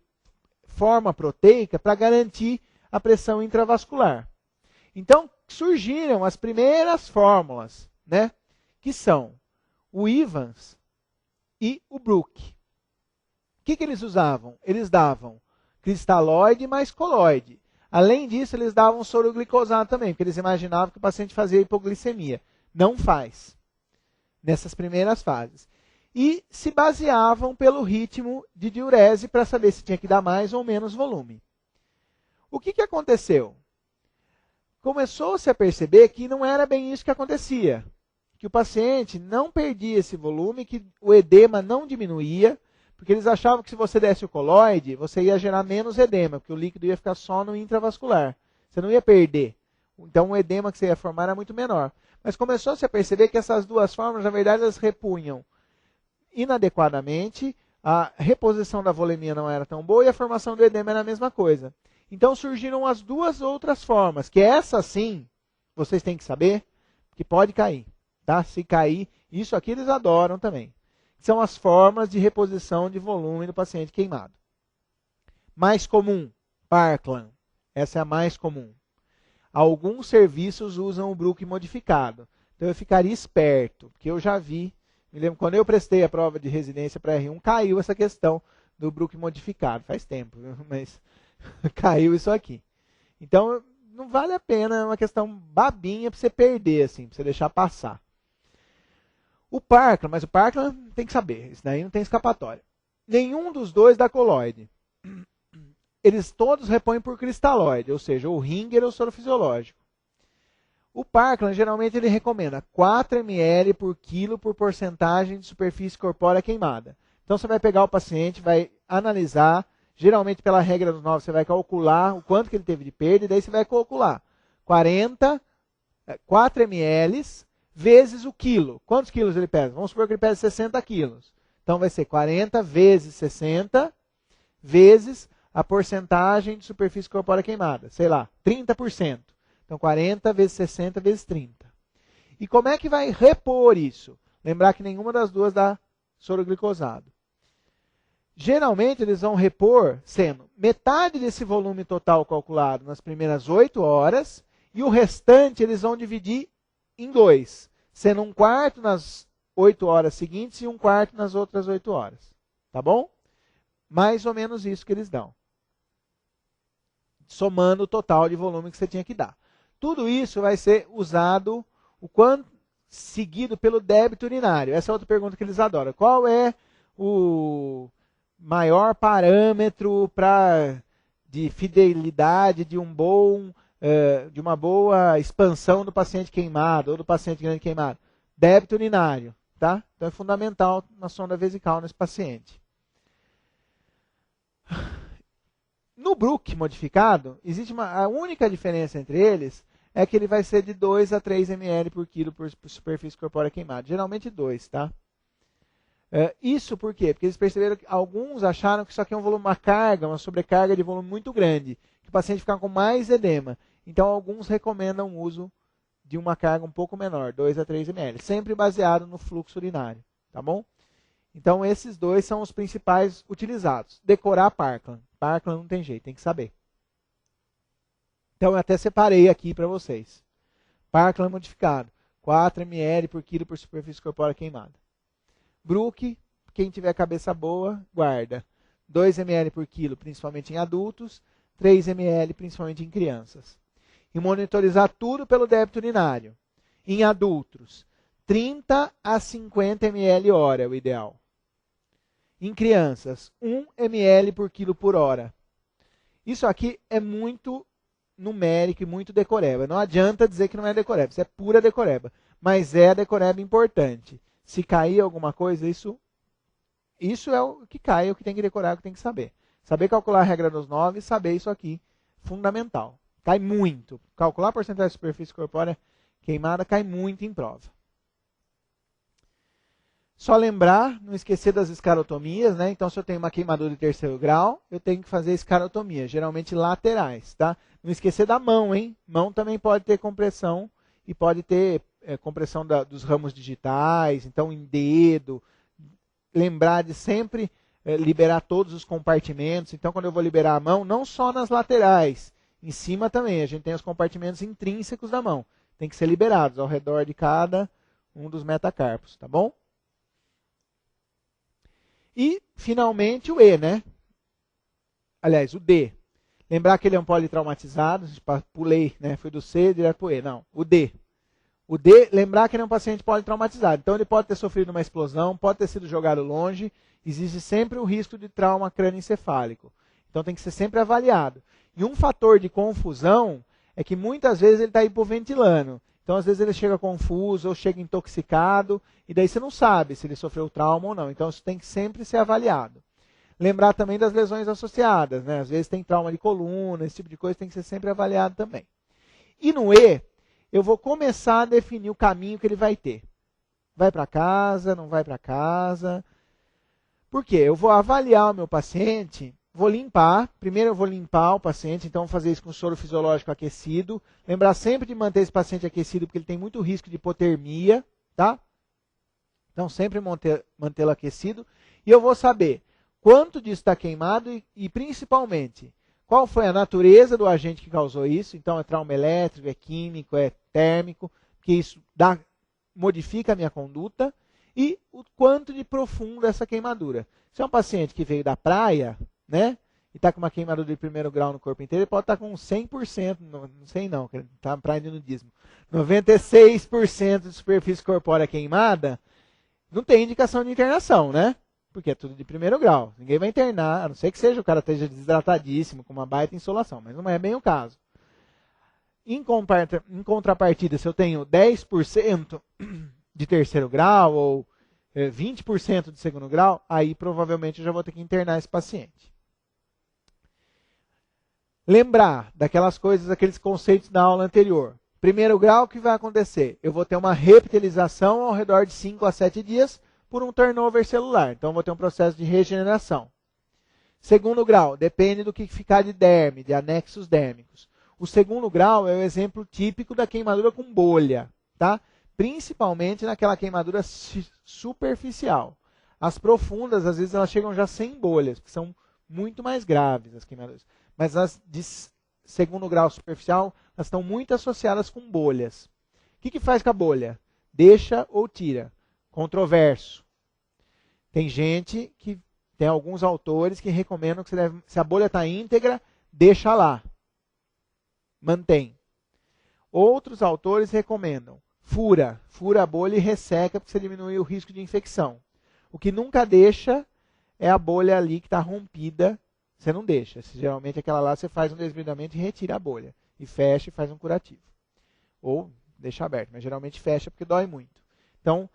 Speaker 1: forma proteica para garantir a pressão intravascular. Então surgiram as primeiras fórmulas, né, que são o Evans e o Brook. O que eles usavam? Eles davam cristalóide mais coloide. Além disso, eles davam soro-glicosato também, porque eles imaginavam que o paciente fazia hipoglicemia. Não faz, nessas primeiras fases. E se baseavam pelo ritmo de diurese para saber se tinha que dar mais ou menos volume. O que aconteceu? Começou-se a perceber que não era bem isso que acontecia. Que o paciente não perdia esse volume, que o edema não diminuía, porque eles achavam que se você desse o coloide, você ia gerar menos edema, porque o líquido ia ficar só no intravascular. Você não ia perder. Então o edema que você ia formar era muito menor. Mas começou-se a perceber que essas duas formas, na verdade, elas repunham inadequadamente, a reposição da volemia não era tão boa e a formação do edema era a mesma coisa. Então surgiram as duas outras formas, que essa sim, vocês têm que saber, que pode cair. Tá? Se cair, isso aqui eles adoram também. São as formas de reposição de volume do paciente queimado. Mais comum, Parkland. Essa é a mais comum. Alguns serviços usam o Brook modificado. Então eu ficaria esperto, porque eu já vi, me lembro quando eu prestei a prova de residência para R1, caiu essa questão do Brook modificado. Faz tempo, mas caiu isso aqui. Então não vale a pena, é uma questão babinha para você perder, assim, para você deixar passar. O Parkland, mas o Parkland tem que saber, isso daí não tem escapatória. Nenhum dos dois dá coloide. Eles todos repõem por cristalóide, ou seja, o Ringer ou o soro fisiológico. O Parkland, geralmente, ele recomenda 4 ml por quilo por porcentagem de superfície corpórea queimada. Então, você vai pegar o paciente, vai analisar, geralmente pela regra dos 9, você vai calcular o quanto que ele teve de perda, e daí você vai calcular 4 ml vezes o quilo. Quantos quilos ele pesa? Vamos supor que ele pesa 60 quilos. Então vai ser 40 vezes 60 vezes a porcentagem de superfície corpórea queimada. Sei lá, 30%. Então 40 vezes 60 vezes 30. E como é que vai repor isso? Lembrar que nenhuma das duas dá soro glicosado. Geralmente eles vão repor sendo metade desse volume total calculado nas primeiras 8 horas e o restante eles vão dividir em 2, sendo 1/4 nas 8 horas seguintes e 1/4 nas outras 8 horas. Tá bom? Mais ou menos isso que eles dão. Somando o total de volume que você tinha que dar. Tudo isso vai ser usado seguido pelo débito urinário. Essa é outra pergunta que eles adoram. Qual é o maior parâmetro de fidelidade de uma boa expansão do paciente queimado ou do paciente grande queimado? Débito urinário. tá? Então é fundamental na sonda vesical nesse paciente. No Bruch modificado, existe a única diferença entre eles é que ele vai ser de 2 a 3 ml por quilo por superfície corpórea queimada. Geralmente 2, tá? Isso por quê? Porque eles perceberam que alguns acharam que isso aqui é um volume, uma carga, uma sobrecarga de volume muito grande, que o paciente fica com mais edema. Então alguns recomendam o uso de uma carga um pouco menor, 2 a 3 ml, sempre baseado no fluxo urinário, tá bom? Então esses dois são os principais utilizados. Decorar Parkland. Parkland não tem jeito, tem que saber. Então eu até separei aqui para vocês. Parkland modificado, 4 ml por quilo por superfície corpórea queimada. Bruch, quem tiver cabeça boa, guarda. 2 ml por quilo, principalmente em adultos, 3 ml principalmente em crianças. E monitorizar tudo pelo débito urinário. Em adultos, 30 a 50 ml hora é o ideal. Em crianças, 1 ml por quilo por hora. Isso aqui é muito numérico e muito decoreba. Não adianta dizer que não é decoreba, isso é pura decoreba. Mas é a decoreba importante. Se cair alguma coisa, isso é o que cai, é o que tem que decorar, é o que tem que saber. Saber calcular a regra dos 9, saber isso aqui, fundamental. Cai muito. Calcular a porcentagem de superfície corpórea queimada cai muito em prova. Só lembrar, não esquecer das escarotomias, né? Então, se eu tenho uma queimadura de terceiro grau, eu tenho que fazer escarotomia, geralmente laterais, tá? Não esquecer da mão, hein? Mão também pode ter compressão e pode ter compressão dos ramos digitais, então em dedo. Lembrar de sempre liberar todos os compartimentos. Então, quando eu vou liberar a mão, não só nas laterais, em cima também. A gente tem os compartimentos intrínsecos da mão. Tem que ser liberados ao redor de cada um dos metacarpos, tá bom? E, finalmente, o E, né? Aliás, o D. Lembrar que ele é um politraumatizado. Pulei, né? Fui do C direto para o E. Não, o D. O D, lembrar que ele é um paciente politraumatizado. Então, ele pode ter sofrido uma explosão, pode ter sido jogado longe. Existe sempre o risco de trauma crânioencefálico. Então, tem que ser sempre avaliado. E um fator de confusão é que muitas vezes ele está hipoventilando. Então, às vezes ele chega confuso ou chega intoxicado, e daí você não sabe se ele sofreu trauma ou não. Então, isso tem que sempre ser avaliado. Lembrar também das lesões associadas, né? Às vezes tem trauma de coluna, esse tipo de coisa tem que ser sempre avaliado também. E no E, eu vou começar a definir o caminho que ele vai ter. Vai para casa, não vai para casa. Por quê? Eu vou avaliar o meu paciente. Vou limpar, primeiro eu vou limpar o paciente, então vou fazer isso com soro fisiológico aquecido. Lembrar sempre de manter esse paciente aquecido, porque ele tem muito risco de hipotermia, tá? Então sempre mantê-lo aquecido. E eu vou saber quanto disso está queimado e principalmente, qual foi a natureza do agente que causou isso. Então é trauma elétrico, é químico, é térmico, porque isso modifica a minha conduta. E o quanto de profundo essa queimadura. Se é um paciente que veio da praia, né? E está com uma queimadura de primeiro grau no corpo inteiro, ele pode estar com 100%, não sei não, que está praia de nudismo, 96% de superfície corpórea queimada, não tem indicação de internação, né? Porque é tudo de primeiro grau. Ninguém vai internar, a não ser que seja o cara esteja desidratadíssimo, com uma baita insolação, mas não é bem o caso. Em contrapartida, se eu tenho 10% de terceiro grau ou 20% de segundo grau, aí provavelmente eu já vou ter que internar esse paciente. Lembrar daquelas coisas, aqueles conceitos da aula anterior. Primeiro grau, o que vai acontecer? Eu vou ter uma reptilização ao redor de 5 a 7 dias por um turnover celular. Então, eu vou ter um processo de regeneração. Segundo grau, depende do que ficar de derme, de anexos dérmicos. O segundo grau é o exemplo típico da queimadura com bolha, tá? Principalmente naquela queimadura superficial. As profundas, às vezes, elas chegam já sem bolhas, que são muito mais graves as queimaduras. Mas as de segundo grau superficial, elas estão muito associadas com bolhas. O que faz com a bolha? Deixa ou tira? Controverso. Tem gente que, tem alguns autores que recomendam que se a bolha está íntegra, deixa lá. Mantém. Outros autores recomendam fura a bolha e resseca, porque você diminui o risco de infecção. O que nunca deixa é a bolha ali que está rompida, você não deixa. Geralmente aquela lá você faz um desbridamento e retira a bolha. E fecha e faz um curativo. Ou deixa aberto, mas geralmente fecha porque dói muito. Então,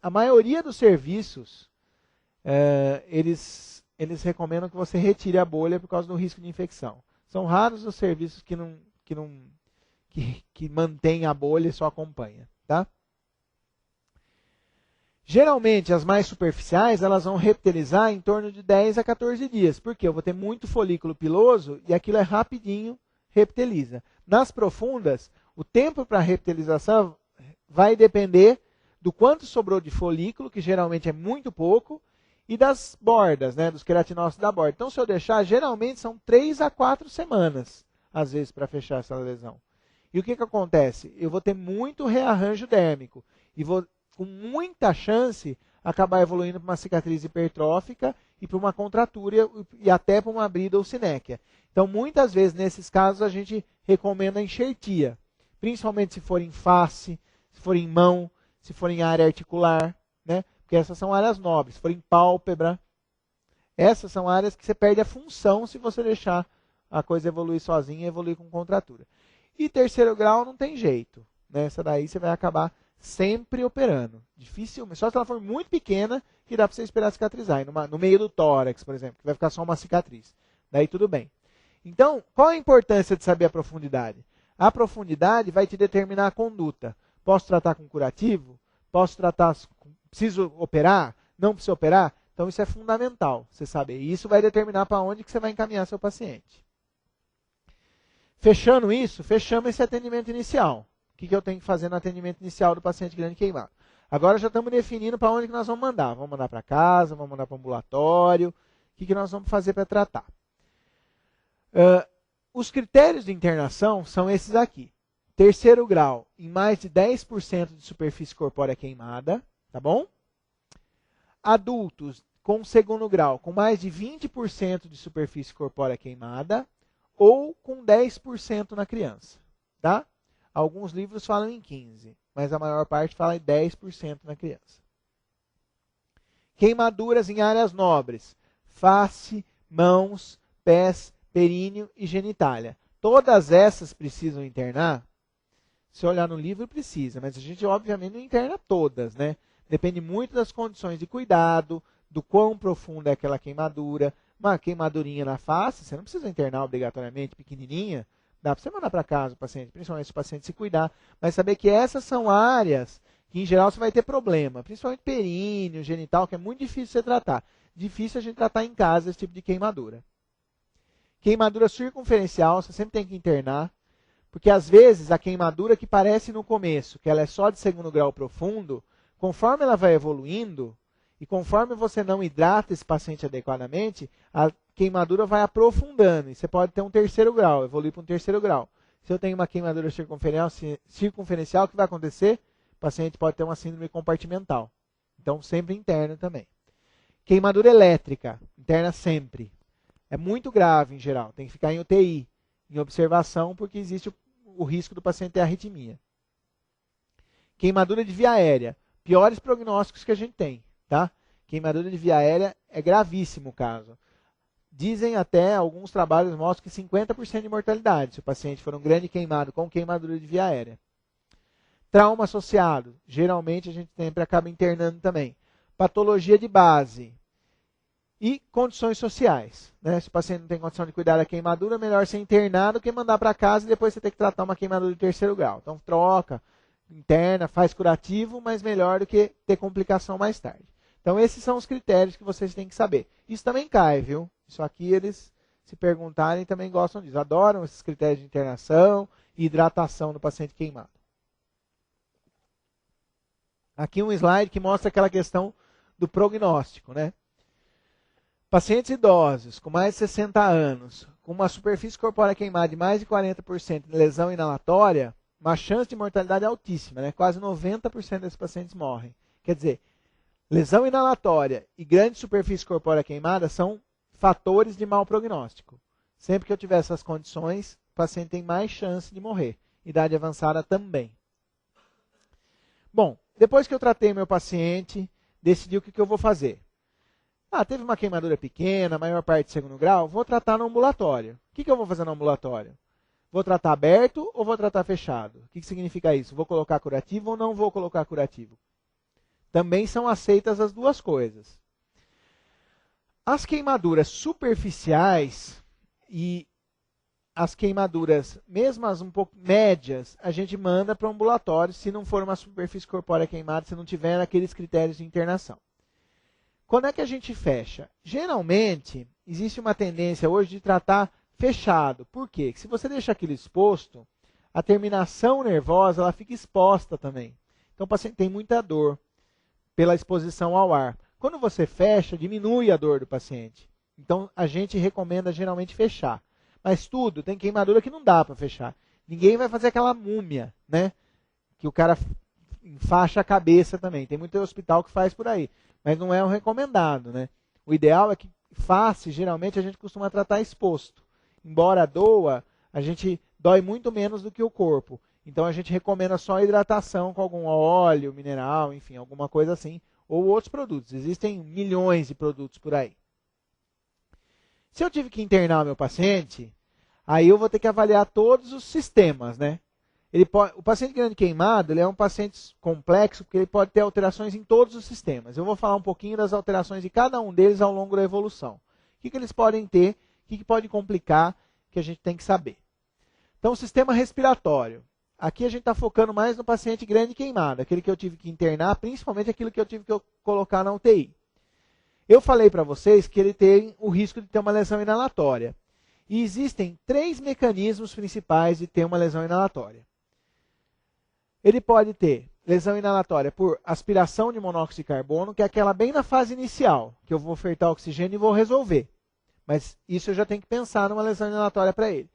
Speaker 1: A maioria dos serviços, eles recomendam que você retire a bolha por causa do risco de infecção. São raros os serviços que mantêm a bolha e só acompanha, tá? Geralmente, as mais superficiais, elas vão reptilizar em torno de 10 a 14 dias. Porque eu vou ter muito folículo piloso e aquilo é rapidinho, reptiliza. Nas profundas, o tempo para reptilização vai depender do quanto sobrou de folículo, que geralmente é muito pouco, e das bordas, né, dos queratinócitos da borda. Então, se eu deixar, geralmente são 3 a 4 semanas, às vezes, para fechar essa lesão. E o que acontece? Eu vou ter muito rearranjo dérmico e vou, com muita chance, acabar evoluindo para uma cicatriz hipertrófica e para uma contratura e até para uma brida ou sinéquia. Então, muitas vezes, nesses casos, a gente recomenda a enxertia, principalmente se for em face, se for em mão, se for em área articular, né? Porque essas são áreas nobres. Se for em pálpebra, essas são áreas que você perde a função se você deixar a coisa evoluir sozinha e evoluir com contratura. E terceiro grau não tem jeito, né? Essa daí você vai acabar sempre operando. Dificilmente. Só se ela for muito pequena, que dá para você esperar cicatrizar. E no meio do tórax, por exemplo, que vai ficar só uma cicatriz. Daí tudo bem. Então, qual a importância de saber a profundidade? A profundidade vai te determinar a conduta. Posso tratar com curativo? Posso tratar... Preciso operar? Não preciso operar? Então, isso é fundamental, você saber. E isso vai determinar para onde que você vai encaminhar seu paciente. Fechando isso, fechamos esse atendimento inicial. O que eu tenho que fazer no atendimento inicial do paciente grande queimado? Agora já estamos definindo para onde que nós vamos mandar. Vamos mandar para casa, vamos mandar para o ambulatório. O que nós vamos fazer para tratar? Os critérios de internação são esses aqui. Terceiro grau, em mais de 10% de superfície corpórea queimada, tá bom? Adultos com segundo grau, com mais de 20% de superfície corpórea queimada, ou com 10% na criança, tá? Alguns livros falam em 15%, mas a maior parte fala em 10% na criança. Queimaduras em áreas nobres, face, mãos, pés, períneo e genitália. Todas essas precisam internar? Se olhar no livro, precisa, mas a gente obviamente não interna todas, né? Depende muito das condições de cuidado, do quão profunda é aquela queimadura. Uma queimadurinha na face, você não precisa internar obrigatoriamente, pequenininha. Dá para você mandar para casa o paciente, principalmente se o paciente se cuidar. Mas saber que essas são áreas que, em geral, você vai ter problema. Principalmente períneo, genital, que é muito difícil você tratar. Difícil a gente tratar em casa esse tipo de queimadura. Queimadura circunferencial, você sempre tem que internar. Porque, às vezes, a queimadura que parece no começo, que ela é só de segundo grau profundo, conforme ela vai evoluindo, e conforme você não hidrata esse paciente adequadamente, a queimadura vai aprofundando. E você pode ter um terceiro grau, evoluir para um terceiro grau. Se eu tenho uma queimadura circunferencial, o que vai acontecer? O paciente pode ter uma síndrome compartimental. Então, sempre interno também. Queimadura elétrica, interna sempre. É muito grave, em geral. Tem que ficar em UTI, em observação, porque existe o risco do paciente ter arritmia. Queimadura de via aérea. Piores prognósticos que a gente tem. Tá? Queimadura de via aérea é gravíssimo o caso. Dizem até, alguns trabalhos mostram que 50% de mortalidade, se o paciente for um grande queimado com queimadura de via aérea. Trauma associado. Geralmente a gente sempre acaba internando também. Patologia de base. E condições sociais. Né? Se o paciente não tem condição de cuidar da queimadura, melhor ser internado que mandar para casa e depois você ter que tratar uma queimadura de terceiro grau. Então troca, interna, faz curativo, mas melhor do que ter complicação mais tarde. Então esses são os critérios que vocês têm que saber. Isso também cai, viu? Isso aqui eles, se perguntarem, também gostam disso. Adoram esses critérios de internação e hidratação do paciente queimado. Aqui um slide que mostra aquela questão do prognóstico, né? Pacientes idosos com mais de 60 anos, com uma superfície corpórea queimada de mais de 40% de lesão inalatória, uma chance de mortalidade altíssima, né? Quase 90% desses pacientes morrem. Quer dizer, lesão inalatória e grande superfície corpórea queimada são fatores de mau prognóstico. Sempre que eu tiver essas condições, o paciente tem mais chance de morrer. Idade avançada também. Bom, depois que eu tratei meu paciente, decidi o que eu vou fazer. Teve uma queimadura pequena, maior parte de segundo grau, vou tratar no ambulatório. O que eu vou fazer no ambulatório? Vou tratar aberto ou vou tratar fechado? O que significa isso? Vou colocar curativo ou não vou colocar curativo? Também são aceitas as duas coisas. As queimaduras superficiais e as queimaduras, mesmo as um pouco médias, a gente manda para o ambulatório se não for uma superfície corpórea queimada, se não tiver aqueles critérios de internação. Quando é que a gente fecha? Geralmente, existe uma tendência hoje de tratar fechado. Por quê? Porque se você deixa aquilo exposto, a terminação nervosa ela fica exposta também. Então o paciente tem muita dor pela exposição ao ar. Quando você fecha, diminui a dor do paciente. Então a gente recomenda geralmente fechar. Mas tudo, tem queimadura que não dá para fechar. Ninguém vai fazer aquela múmia, né? Que o cara enfaixa a cabeça também. Tem muito hospital que faz por aí. Mas não é o recomendado, né? O ideal é que face, geralmente, a gente costuma tratar exposto. Embora doa, a gente dói muito menos do que o corpo. Então a gente recomenda só hidratação com algum óleo, mineral, enfim, alguma coisa assim. Ou outros produtos. Existem milhões de produtos por aí. Se eu tive que internar o meu paciente, aí eu vou ter que avaliar todos os sistemas, né? O paciente grande queimado, ele é um paciente complexo, porque ele pode ter alterações em todos os sistemas. Eu vou falar um pouquinho das alterações de cada um deles ao longo da evolução. O que eles podem ter, o que pode complicar, que a gente tem que saber. Então, o sistema respiratório. Aqui a gente está focando mais no paciente grande queimado, aquele que eu tive que internar, principalmente aquilo que eu tive que colocar na UTI. Eu falei para vocês que ele tem o risco de ter uma lesão inalatória. E existem 3 mecanismos principais de ter uma lesão inalatória. Ele pode ter lesão inalatória por aspiração de monóxido de carbono, que é aquela bem na fase inicial, que eu vou ofertar oxigênio e vou resolver. Mas isso eu já tenho que pensar numa lesão inalatória para ele.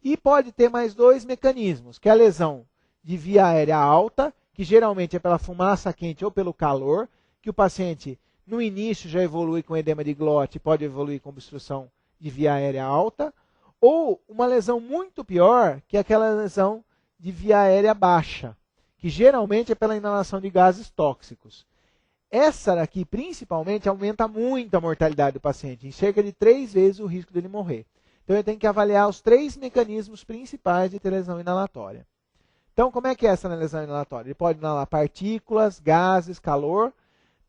Speaker 1: E pode ter mais 2 mecanismos, que é a lesão de via aérea alta, que geralmente é pela fumaça quente ou pelo calor, que o paciente no início já evolui com edema de glote, pode evoluir com obstrução de via aérea alta, ou uma lesão muito pior, que é aquela lesão de via aérea baixa, que geralmente é pela inalação de gases tóxicos. Essa daqui, principalmente, aumenta muito a mortalidade do paciente, em cerca de 3 vezes o risco dele morrer. Então, eu tenho que avaliar os 3 mecanismos principais de ter lesão inalatória. Então, como é que é essa lesão inalatória? Ele pode inalar partículas, gases, calor,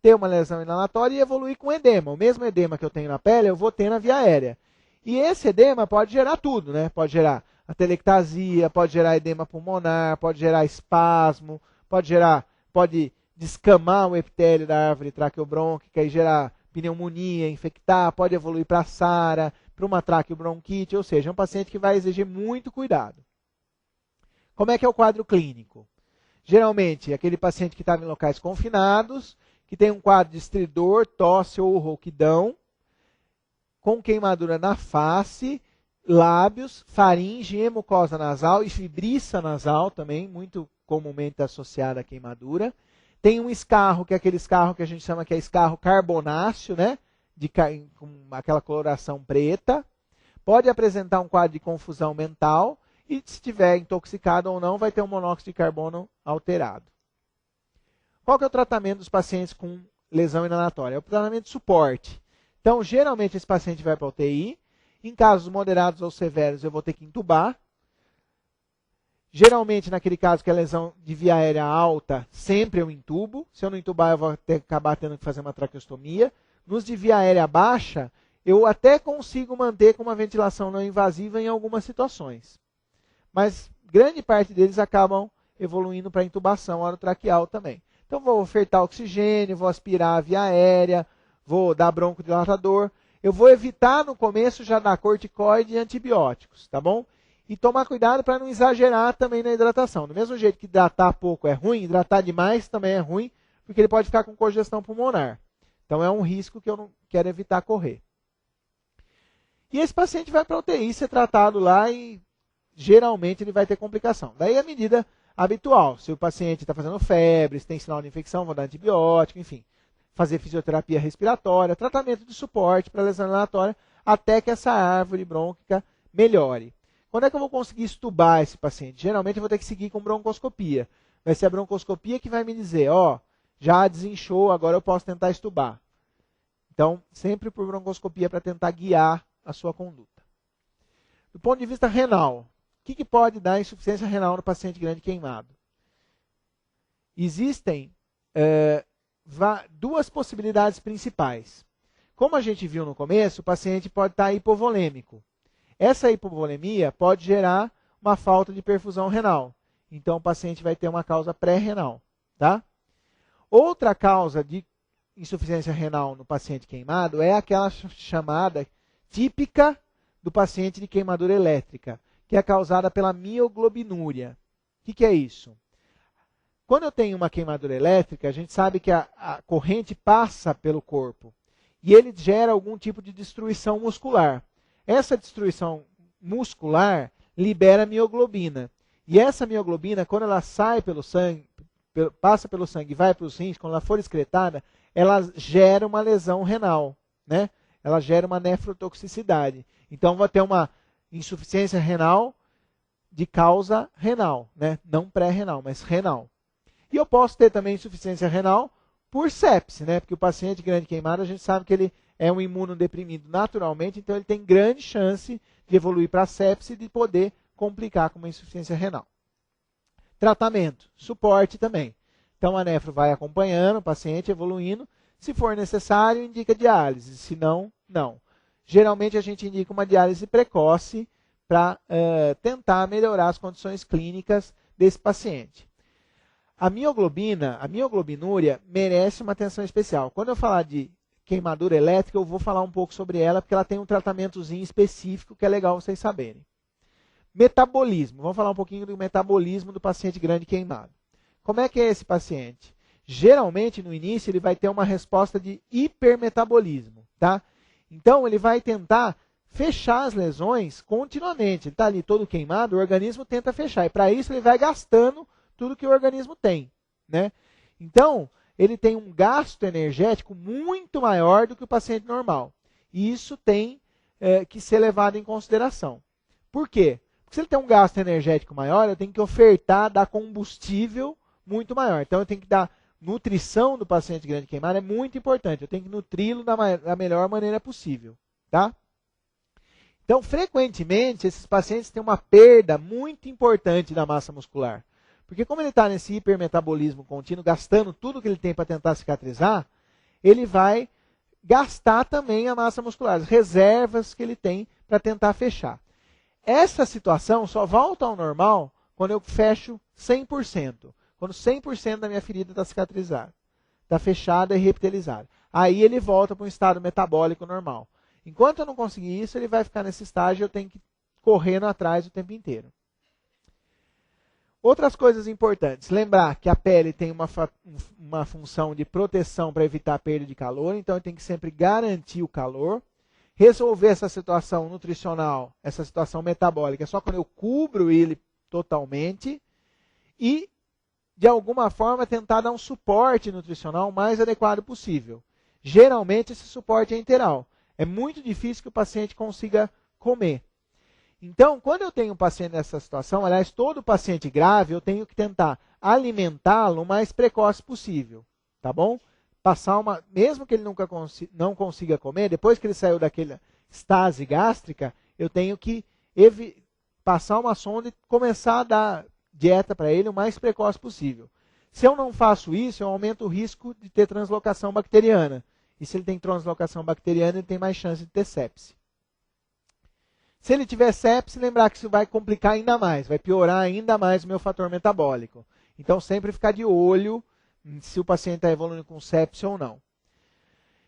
Speaker 1: ter uma lesão inalatória e evoluir com edema. O mesmo edema que eu tenho na pele, eu vou ter na via aérea. E esse edema pode gerar tudo, né? Pode gerar atelectasia, pode gerar edema pulmonar, pode gerar espasmo, pode descamar o epitélio da árvore traqueobrônquica e gerar pneumonia, infectar, pode evoluir para SARA, para uma traqueobronquite, ou seja, é um paciente que vai exigir muito cuidado. Como é que é o quadro clínico? Geralmente, aquele paciente que estava em locais confinados, que tem um quadro de estridor, tosse ou rouquidão, com queimadura na face, lábios, faringe, hemucosa nasal e fibriça nasal também, muito comumente associada à queimadura. Tem um escarro, que é aquele escarro que a gente chama que é escarro carbonáceo, né? Com aquela coloração preta. Pode apresentar um quadro de confusão mental e, se estiver intoxicado ou não, vai ter um monóxido de carbono alterado. Qual que é o tratamento dos pacientes com lesão inalatória? É o tratamento de suporte. Então, geralmente, esse paciente vai para a UTI. Em casos moderados ou severos, eu vou ter que intubar. Geralmente, naquele caso que é lesão de via aérea alta, sempre eu intubo. Se eu não intubar, eu vou acabar tendo que fazer uma traqueostomia. Nos de via aérea baixa, eu até consigo manter com uma ventilação não invasiva em algumas situações. Mas grande parte deles acabam evoluindo para intubação orotraqueal também. Então, vou ofertar oxigênio, vou aspirar a via aérea, vou dar broncodilatador. Eu vou evitar no começo já dar corticoide e antibióticos, tá bom? E tomar cuidado para não exagerar também na hidratação. Do mesmo jeito que hidratar pouco é ruim, hidratar demais também é ruim, porque ele pode ficar com congestão pulmonar. Então é um risco que eu não quero evitar correr. E esse paciente vai para a UTI ser tratado lá e geralmente ele vai ter complicação. Daí a medida habitual, se o paciente está fazendo febre, se tem sinal de infecção, vou dar antibiótico, enfim. Fazer fisioterapia respiratória, tratamento de suporte para lesão inalatória, até que essa árvore brônquica melhore. Quando é que eu vou conseguir estubar esse paciente? Geralmente eu vou ter que seguir com broncoscopia. Vai ser a broncoscopia que vai me dizer, ó, já desinchou, agora eu posso tentar estubar. Então, sempre por broncoscopia para tentar guiar a sua conduta. Do ponto de vista renal, o que pode dar insuficiência renal no paciente grande queimado? Existem duas possibilidades principais. Como a gente viu no começo, o paciente pode estar hipovolêmico. Essa hipovolemia pode gerar uma falta de perfusão renal. Então, o paciente vai ter uma causa pré-renal. Tá? Outra causa de insuficiência renal no paciente queimado é aquela chamada típica do paciente de queimadura elétrica, que é causada pela mioglobinúria. O que é isso? Quando eu tenho uma queimadura elétrica, a gente sabe que a corrente passa pelo corpo e ele gera algum tipo de destruição muscular. Essa destruição muscular libera mioglobina. E essa mioglobina, quando ela sai pelo sangue, passa pelo sangue e vai para os rins, quando ela for excretada, ela gera uma lesão renal, né? Ela gera uma nefrotoxicidade. Então, vai ter uma insuficiência renal de causa renal, né? Não pré-renal, mas renal. E eu posso ter também insuficiência renal por sepse, né? Porque o paciente grande queimado, a gente sabe que ele é um imunodeprimido naturalmente, então ele tem grande chance de evoluir para sepse e de poder complicar com uma insuficiência renal. Tratamento, suporte também. Então a nefro vai acompanhando o paciente, evoluindo. Se for necessário, indica diálise, se não, não. Geralmente a gente indica uma diálise precoce para tentar melhorar as condições clínicas desse paciente. A mioglobinúria merece uma atenção especial. Quando eu falar de queimadura elétrica, eu vou falar um pouco sobre ela, porque ela tem um tratamentozinho específico que é legal vocês saberem. Metabolismo. Vamos falar um pouquinho do metabolismo do paciente grande queimado. Como é que é esse paciente? Geralmente, no início, ele vai ter uma resposta de hipermetabolismo. Tá? Então, ele vai tentar fechar as lesões continuamente. Ele está ali todo queimado, o organismo tenta fechar. E para isso, ele vai gastando tudo que o organismo tem. Né? Então, ele tem um gasto energético muito maior do que o paciente normal. E isso tem que ser levado em consideração. Por quê? Porque se ele tem um gasto energético maior, eu tenho que ofertar, dar combustível muito maior. Então, eu tenho que dar nutrição do paciente grande queimado, é muito importante. Eu tenho que nutri-lo da melhor maneira possível. Tá? Então, frequentemente, esses pacientes têm uma perda muito importante da massa muscular. Porque como ele está nesse hipermetabolismo contínuo, gastando tudo que ele tem para tentar cicatrizar, ele vai gastar também a massa muscular, as reservas que ele tem para tentar fechar. Essa situação só volta ao normal quando eu fecho 100%. Quando 100% da minha ferida está cicatrizada, está fechada e reptilizada. Aí ele volta para um estado metabólico normal. Enquanto eu não conseguir isso, ele vai ficar nesse estágio e eu tenho que correndo atrás o tempo inteiro. Outras coisas importantes. Lembrar que a pele tem uma função de proteção para evitar a perda de calor, então eu tenho que sempre garantir o calor. Resolver essa situação nutricional, essa situação metabólica, só quando eu cubro ele totalmente. E, de alguma forma, tentar dar um suporte nutricional o mais adequado possível. Geralmente, esse suporte é interal. É muito difícil que o paciente consiga comer. Então, quando eu tenho um paciente nessa situação, aliás, todo paciente grave, eu tenho que tentar alimentá-lo o mais precoce possível, tá bom? Mesmo que ele não consiga comer, depois que ele saiu daquela estase gástrica, eu tenho que passar uma sonda e começar a dar dieta para ele o mais precoce possível. Se eu não faço isso, eu aumento o risco de ter translocação bacteriana. E se ele tem translocação bacteriana, ele tem mais chance de ter sepse. Se ele tiver sepse, lembrar que isso vai complicar ainda mais, vai piorar ainda mais o meu fator metabólico. Então, sempre ficar de olho se o paciente está evoluindo com sepse ou não.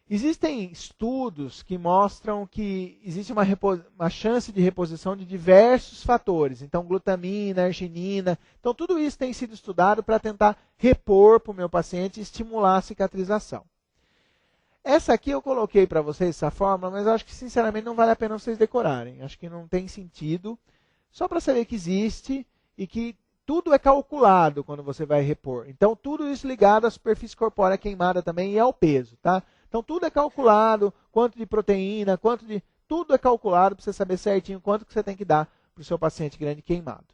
Speaker 1: Existem estudos que mostram que existe uma chance de reposição de diversos fatores. Então, glutamina, arginina. Então, tudo isso tem sido estudado para tentar repor para o meu paciente e estimular a cicatrização. Essa aqui eu coloquei para vocês, essa fórmula, mas eu acho que, sinceramente, não vale a pena vocês decorarem. Acho que não tem sentido. Só para saber que existe e que tudo é calculado quando você vai repor. Então, tudo isso ligado à superfície corpórea queimada também e ao peso, tá? Então, tudo é calculado, quanto de proteína, tudo é calculado para você saber certinho quanto que você tem que dar para o seu paciente grande queimado.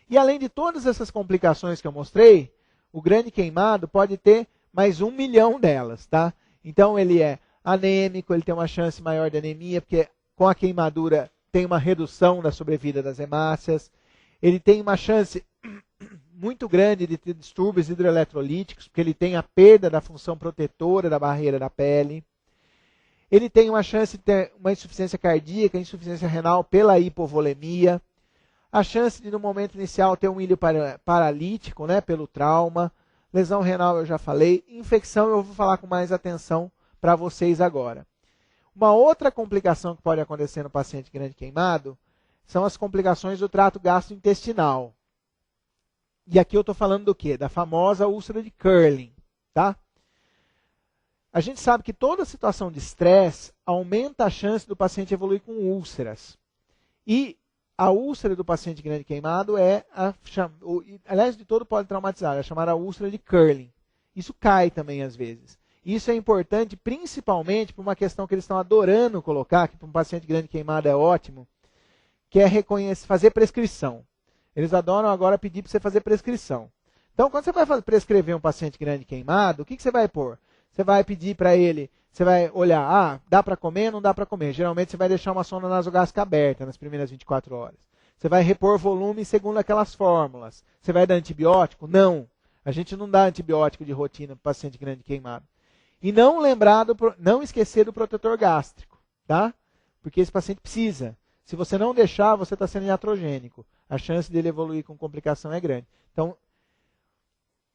Speaker 1: E além de todas essas complicações que eu mostrei, o grande queimado pode ter mais 1 milhão delas, tá? Então, ele é anêmico, ele tem uma chance maior de anemia, porque com a queimadura tem uma redução da sobrevida das hemácias. Ele tem uma chance muito grande de ter distúrbios hidroeletrolíticos, porque ele tem a perda da função protetora da barreira da pele. Ele tem uma chance de ter uma insuficiência cardíaca, insuficiência renal pela hipovolemia. A chance de, no momento inicial, ter um ilho paralítico, né, pelo trauma. Lesão renal, eu já falei. Infecção, eu vou falar com mais atenção para vocês agora. Uma outra complicação que pode acontecer no paciente grande queimado são as complicações do trato gastrointestinal. E aqui eu estou falando do quê? Da famosa úlcera de Curling, tá? A gente sabe que toda situação de estresse aumenta a chance do paciente evoluir com úlceras. E a úlcera do paciente grande queimado é, aliás, de todo politraumatizado, é chamada úlcera de Curling. Isso cai também às vezes. Isso é importante principalmente por uma questão que eles estão adorando colocar, que para um paciente grande queimado é ótimo, que é fazer prescrição. Eles adoram agora pedir para você fazer prescrição. Então, quando você vai prescrever um paciente grande queimado, o que você vai pôr? Você vai pedir para ele, você vai olhar, dá para comer ou não dá para comer. Geralmente você vai deixar uma sonda nasogástrica aberta nas primeiras 24 horas. Você vai repor volume segundo aquelas fórmulas. Você vai dar antibiótico? Não. A gente não dá antibiótico de rotina para paciente grande queimado. E não esquecer do protetor gástrico, tá? Porque esse paciente precisa. Se você não deixar, você está sendo iatrogênico. A chance dele evoluir com complicação é grande. Então,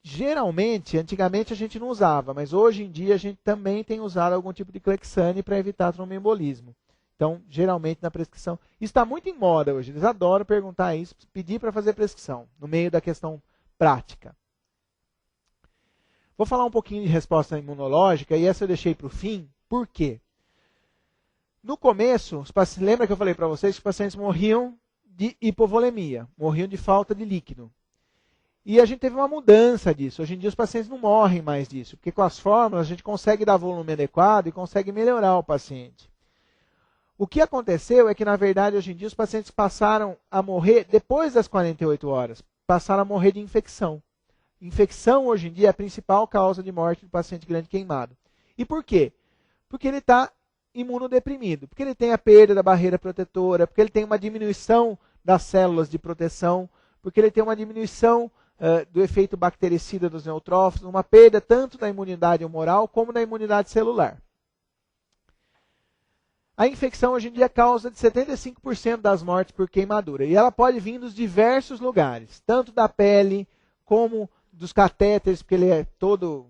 Speaker 1: geralmente, antigamente a gente não usava, mas hoje em dia a gente também tem usado algum tipo de Clexane para evitar tromboembolismo. Então, geralmente na prescrição. Isso está muito em moda hoje. Eles adoram perguntar isso, pedir para fazer prescrição, no meio da questão prática. Vou falar um pouquinho de resposta imunológica, e essa eu deixei para o fim. Por quê? No começo, lembra que eu falei para vocês que os pacientes morriam de hipovolemia, morriam de falta de líquido. E a gente teve uma mudança disso. Hoje em dia os pacientes não morrem mais disso, porque com as fórmulas a gente consegue dar volume adequado e consegue melhorar o paciente. O que aconteceu é que, na verdade, hoje em dia os pacientes passaram a morrer depois das 48 horas, passaram a morrer de infecção. Infecção, hoje em dia, é a principal causa de morte do paciente grande queimado. E por quê? Porque ele está imunodeprimido, porque ele tem a perda da barreira protetora, porque ele tem uma diminuição das células de proteção, porque ele tem uma diminuição do efeito bactericida dos neutrófilos, uma perda tanto da imunidade humoral como da imunidade celular. A infecção hoje em dia causa de 75% das mortes por queimadura, e ela pode vir dos diversos lugares, tanto da pele como dos catéteres, porque ele é todo,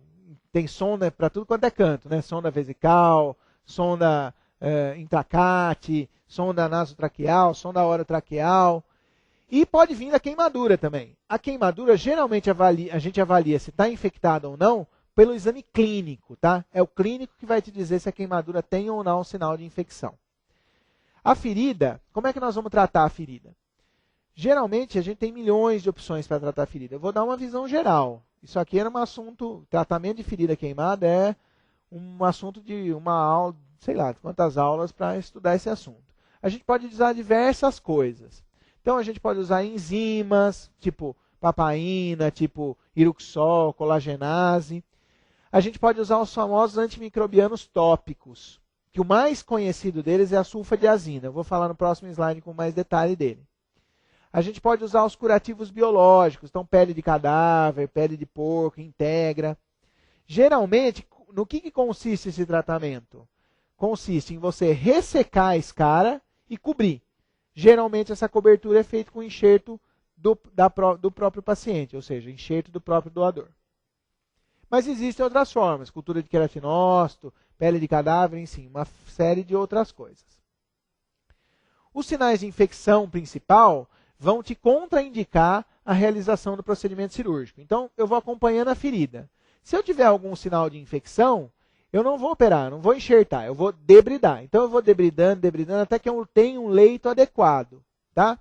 Speaker 1: tem sonda para tudo quanto é canto, né? Sonda vesical, sonda intracate, sonda nasotraqueal, sonda orotraqueal. E pode vir da queimadura também. A queimadura, geralmente, a gente avalia se está infectado ou não pelo exame clínico, tá? É o clínico que vai te dizer se a queimadura tem ou não sinal de infecção. A ferida, como é que nós vamos tratar a ferida? Geralmente, a gente tem milhões de opções para tratar a ferida. Eu vou dar uma visão geral. Isso aqui era um assunto, tratamento de ferida queimada é um assunto de uma aula, sei lá, quantas aulas para estudar esse assunto. A gente pode usar diversas coisas. Então, a gente pode usar enzimas, tipo papaína, tipo iruxol, colagenase. A gente pode usar os famosos antimicrobianos tópicos, que o mais conhecido deles é a sulfadiazina. Eu vou falar no próximo slide com mais detalhe dele. A gente pode usar os curativos biológicos, então pele de cadáver, pele de porco, integra. Geralmente, no que consiste esse tratamento? Consiste em você ressecar a escara e cobrir. Geralmente, essa cobertura é feita com enxerto do próprio paciente, ou seja, enxerto do próprio doador. Mas existem outras formas, cultura de queratinócito, pele de cadáver, enfim, uma série de outras coisas. Os sinais de infecção principal vão te contraindicar a realização do procedimento cirúrgico. Então, eu vou acompanhando a ferida. Se eu tiver algum sinal de infecção, eu não vou operar, não vou enxertar, eu vou debridar. Então, eu vou debridando, até que eu tenha um leito adequado, tá?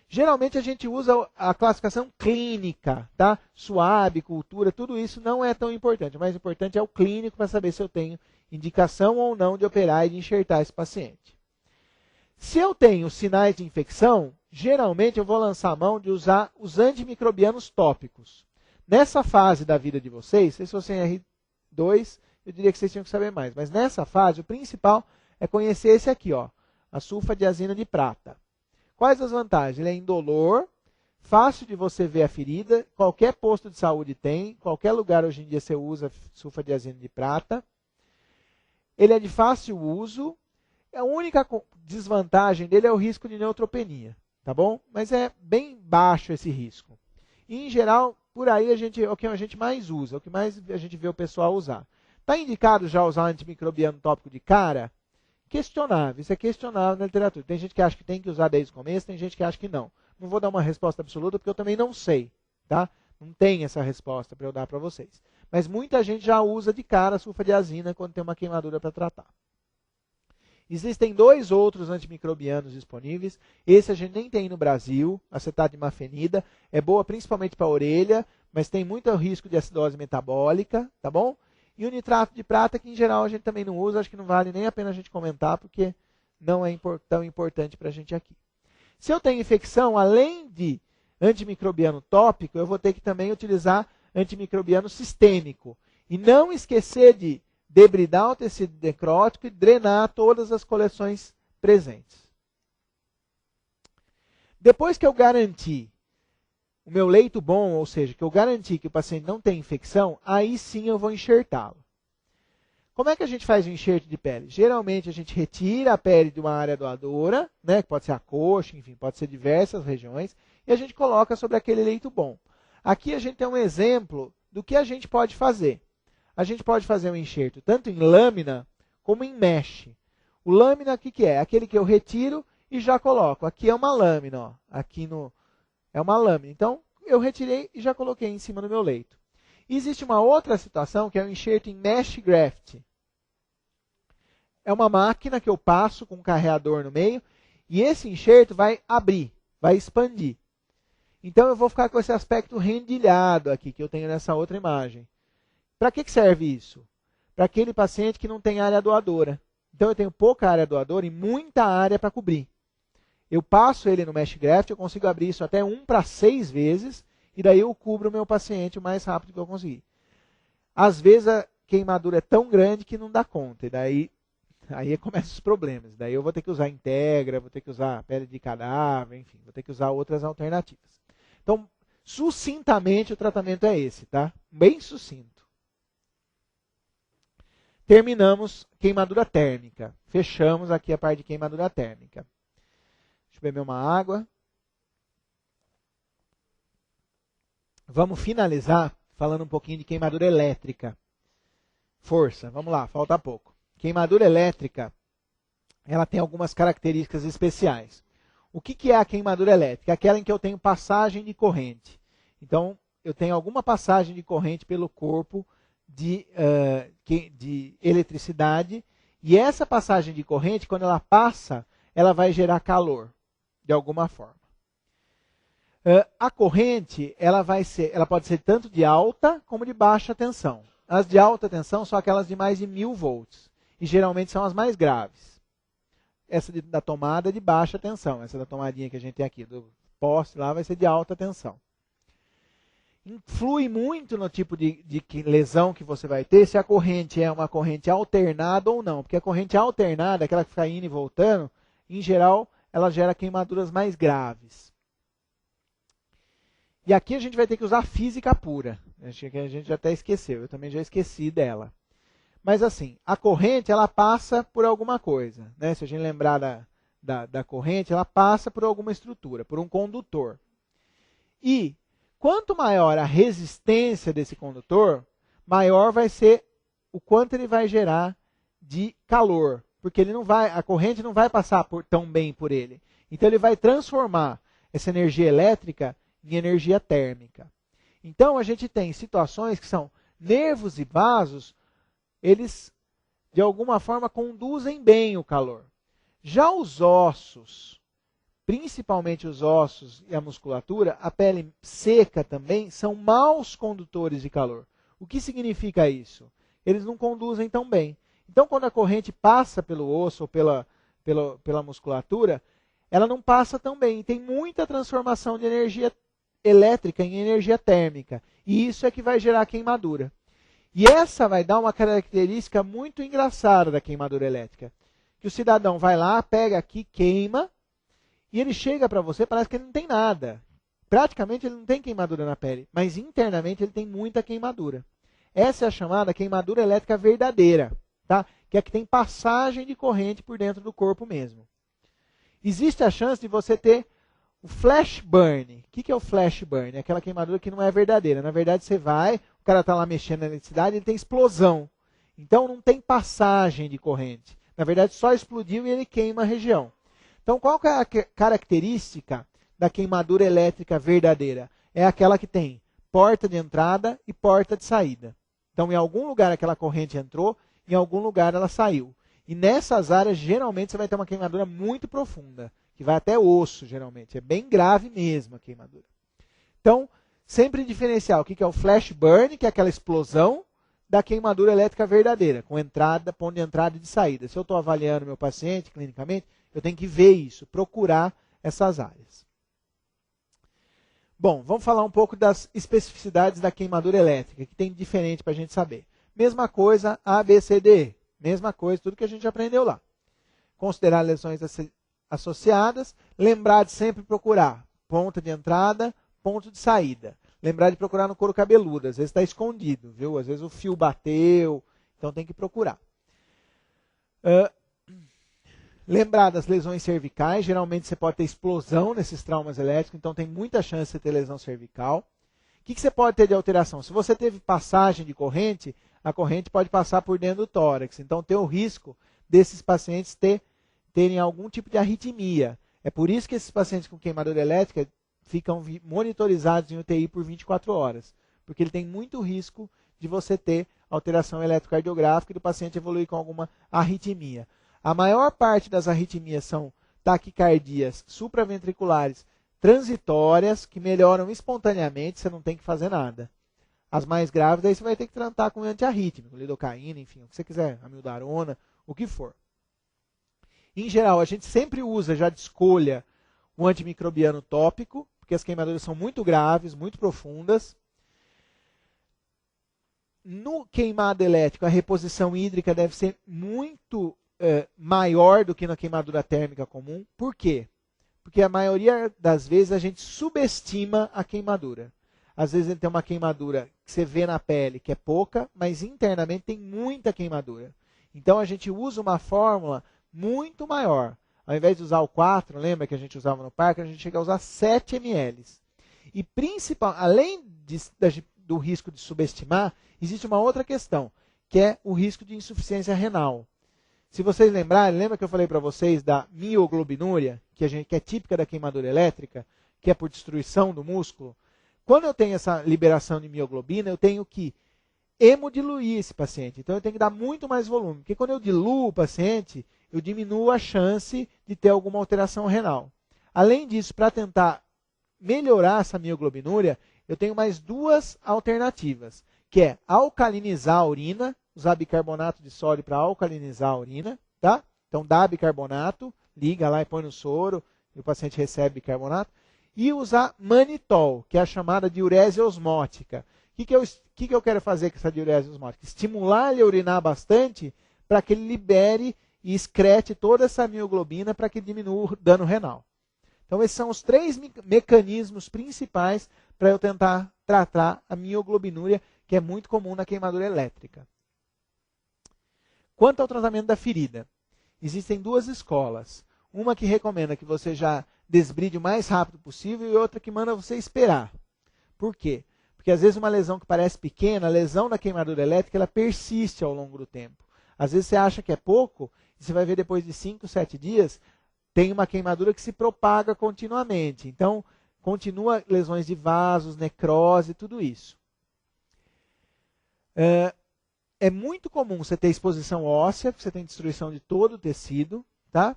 Speaker 1: Geralmente, a gente usa a classificação clínica, tá? Suave, cultura, tudo isso não é tão importante. O mais importante é o clínico para saber se eu tenho indicação ou não de operar e de enxertar esse paciente. Se eu tenho sinais de infecção, geralmente eu vou lançar a mão de usar os antimicrobianos tópicos. Nessa fase da vida de vocês, se vocês têm R2, eu diria que vocês tinham que saber mais. Mas nessa fase, o principal é conhecer esse aqui, ó, a sulfadiazina de prata. Quais as vantagens? Ele é indolor, fácil de você ver a ferida, qualquer posto de saúde tem, qualquer lugar hoje em dia você usa sulfadiazina de prata. Ele é de fácil uso, a única desvantagem dele é o risco de neutropenia, tá bom? Mas é bem baixo esse risco. E, em geral, por aí é o que a gente mais usa, é o que mais a gente vê o pessoal usar. Está indicado já usar antimicrobiano tópico de cara? Questionável, isso é questionável na literatura. Tem gente que acha que tem que usar desde o começo, tem gente que acha que não. Não vou dar uma resposta absoluta porque eu também não sei, tá? Não tem essa resposta para eu dar para vocês. Mas muita gente já usa de cara a sulfadiazina quando tem uma queimadura para tratar. Existem 2 outros antimicrobianos disponíveis. Esse a gente nem tem no Brasil, acetato de mafenida. É boa principalmente para a orelha, mas tem muito risco de acidose metabólica, tá bom? E o nitrato de prata, que em geral a gente também não usa, acho que não vale nem a pena a gente comentar, porque não é tão importante para a gente aqui. Se eu tenho infecção, além de antimicrobiano tópico, eu vou ter que também utilizar antimicrobiano sistêmico. E não esquecer de debridar o tecido necrótico e drenar todas as coleções presentes. Depois que eu garanti o meu leito bom, ou seja, que eu garanti que o paciente não tem infecção, aí sim eu vou enxertá-lo. Como é que a gente faz o enxerto de pele? Geralmente a gente retira a pele de uma área doadora, né, que pode ser a coxa, enfim, pode ser diversas regiões, e a gente coloca sobre aquele leito bom. Aqui a gente tem um exemplo do que a gente pode fazer. A gente pode fazer um enxerto tanto em lâmina como em mesh. O lâmina, o que é? Aquele que eu retiro e já coloco. Aqui é uma lâmina, ó. É uma lâmina. Então, eu retirei e já coloquei em cima do meu leito. E existe uma outra situação que é o enxerto em mesh graft. É uma máquina que eu passo com um carreador no meio e esse enxerto vai abrir, vai expandir. Então, eu vou ficar com esse aspecto rendilhado aqui que eu tenho nessa outra imagem. Para que serve isso? Para aquele paciente que não tem área doadora. Então, eu tenho pouca área doadora e muita área para cobrir. Eu passo ele no mesh graft, eu consigo abrir isso até 1 para 6 vezes, e daí eu cubro o meu paciente o mais rápido que eu conseguir. Às vezes a queimadura é tão grande que não dá conta, e daí aí começam os problemas. Daí eu vou ter que usar Integra, vou ter que usar pele de cadáver, enfim, vou ter que usar outras alternativas. Então, sucintamente o tratamento é esse, tá? Bem sucinto. Terminamos queimadura térmica. Fechamos aqui a parte de queimadura térmica. Deixa eu beber uma água. Vamos finalizar falando um pouquinho de queimadura elétrica. Força, vamos lá, falta pouco. Queimadura elétrica, ela tem algumas características especiais. O que é a queimadura elétrica? Aquela em que eu tenho passagem de corrente. Então, eu tenho alguma passagem de corrente pelo corpo de eletricidade, e essa passagem de corrente, quando ela passa, ela vai gerar calor, de alguma forma. A corrente, ela pode ser tanto de alta como de baixa tensão. As de alta tensão são aquelas de mais de 1000 volts, e geralmente são as mais graves. Essa da tomada é de baixa tensão, essa da tomadinha que a gente tem aqui, do poste lá, vai ser de alta tensão. Influi muito no tipo de lesão que você vai ter, se a corrente é uma corrente alternada ou não. Porque a corrente alternada, aquela que fica indo e voltando, em geral, ela gera queimaduras mais graves. E aqui a gente vai ter que usar física pura. Acho que a gente já até esqueceu, eu também já esqueci dela. Mas assim, a corrente, ela passa por alguma coisa. Né? Se a gente lembrar da corrente, ela passa por alguma estrutura, por um condutor. E quanto maior a resistência desse condutor, maior vai ser o quanto ele vai gerar de calor, porque a corrente não vai passar tão bem por ele. Então ele vai transformar essa energia elétrica em energia térmica. Então a gente tem situações que são nervos e vasos, eles de alguma forma conduzem bem o calor. Já os ossos, principalmente os ossos e a musculatura, a pele seca também, são maus condutores de calor. O que significa isso? Eles não conduzem tão bem. Então, quando a corrente passa pelo osso ou pela musculatura, ela não passa tão bem. Tem muita transformação de energia elétrica em energia térmica. E isso é que vai gerar queimadura. E essa vai dar uma característica muito engraçada da queimadura elétrica. Que o cidadão vai lá, pega aqui, queima, e ele chega para você, parece que ele não tem nada. praticamente ele não tem queimadura na pele, mas internamente ele tem muita queimadura. Essa é a chamada queimadura elétrica verdadeira, tá? Que é que tem passagem de corrente por dentro do corpo mesmo. Existe a chance de você ter o flash burn. O que é o flash burn? É aquela queimadura que não é verdadeira. Na verdade, você vai, o cara está lá mexendo na eletricidade, ele tem explosão. Então, não tem passagem de corrente. Na verdade, só explodiu e ele queima a região. Então, qual que é a característica da queimadura elétrica verdadeira? É aquela que tem porta de entrada e porta de saída. Então, em algum lugar aquela corrente entrou, em algum lugar ela saiu. E nessas áreas, geralmente, você vai ter uma queimadura muito profunda, que vai até osso, geralmente. É bem grave mesmo a queimadura. Então, sempre diferenciar o que é o flash burn, que é aquela explosão, da queimadura elétrica verdadeira, com entrada, ponto de entrada e de saída. Se eu estou avaliando meu paciente clinicamente, eu tenho que ver isso, procurar essas áreas. Bom, vamos falar um pouco das especificidades da queimadura elétrica, que tem de diferente para a gente saber. Mesma coisa, A, B, C, D. Mesma coisa, tudo que a gente aprendeu lá. Considerar lesões associadas, lembrar de sempre procurar ponta de entrada, ponto de saída. Lembrar de procurar no couro cabeludo, às vezes está escondido, viu? Às vezes o fio bateu, então tem que procurar. Lembrar das lesões cervicais, geralmente você pode ter explosão nesses traumas elétricos, então tem muita chance de você ter lesão cervical. O que você pode ter de alteração? Se você teve passagem de corrente, a corrente pode passar por dentro do tórax, então tem o risco desses pacientes terem algum tipo de arritmia. É por isso que esses pacientes com queimadura elétrica ficam monitorizados em UTI por 24 horas, porque ele tem muito risco de você ter alteração eletrocardiográfica e do paciente evoluir com alguma arritmia. A maior parte das arritmias são taquicardias supraventriculares transitórias, que melhoram espontaneamente, você não tem que fazer nada. As mais graves, aí você vai ter que tratar com antiarrítmico, lidocaína, enfim, o que você quiser, amiodarona, o que for. Em geral, a gente sempre usa já de escolha o antimicrobiano tópico, porque as queimaduras são muito graves, muito profundas. No queimado elétrico, a reposição hídrica deve ser muito maior do que na queimadura térmica comum. Por quê? Porque a maioria das vezes a gente subestima a queimadura. Às vezes ele tem uma queimadura que você vê na pele que é pouca, mas internamente tem muita queimadura. Então a gente usa uma fórmula muito maior. Ao invés de usar o 4, lembra que a gente usava no parque, a gente chega a usar 7 ml. E além do risco de subestimar, existe uma outra questão, que é o risco de insuficiência renal. Se vocês lembrarem, lembra que eu falei para vocês da mioglobinúria, que é típica da queimadura elétrica, que é por destruição do músculo? Quando eu tenho essa liberação de mioglobina, eu tenho que hemodiluir esse paciente. Então eu tenho que dar muito mais volume, porque quando eu diluo o paciente, eu diminuo a chance de ter alguma alteração renal. Além disso, para tentar melhorar essa mioglobinúria, eu tenho mais duas alternativas, que é alcalinizar a urina, usar bicarbonato de sódio para alcalinizar a urina, tá? Então dá bicarbonato, liga lá e põe no soro, e o paciente recebe bicarbonato, e usar manitol, que é a chamada diurese osmótica. O que eu quero fazer com essa diurese osmótica? Estimular ele a urinar bastante para que ele libere e excrete toda essa mioglobina para que diminua o dano renal. Então, esses são os 3 mecanismos principais para eu tentar tratar a mioglobinúria, que é muito comum na queimadura elétrica. Quanto ao tratamento da ferida, existem 2 escolas. Uma que recomenda que você já desbride o mais rápido possível e outra que manda você esperar. Por quê? Porque às vezes uma lesão que parece pequena, a lesão da queimadura elétrica, ela persiste ao longo do tempo. Às vezes você acha que é pouco, e você vai ver depois de 5, 7 dias, tem uma queimadura que se propaga continuamente. Então, continua lesões de vasos, necrose, tudo isso. É muito comum você ter exposição óssea, porque você tem destruição de todo o tecido, tá?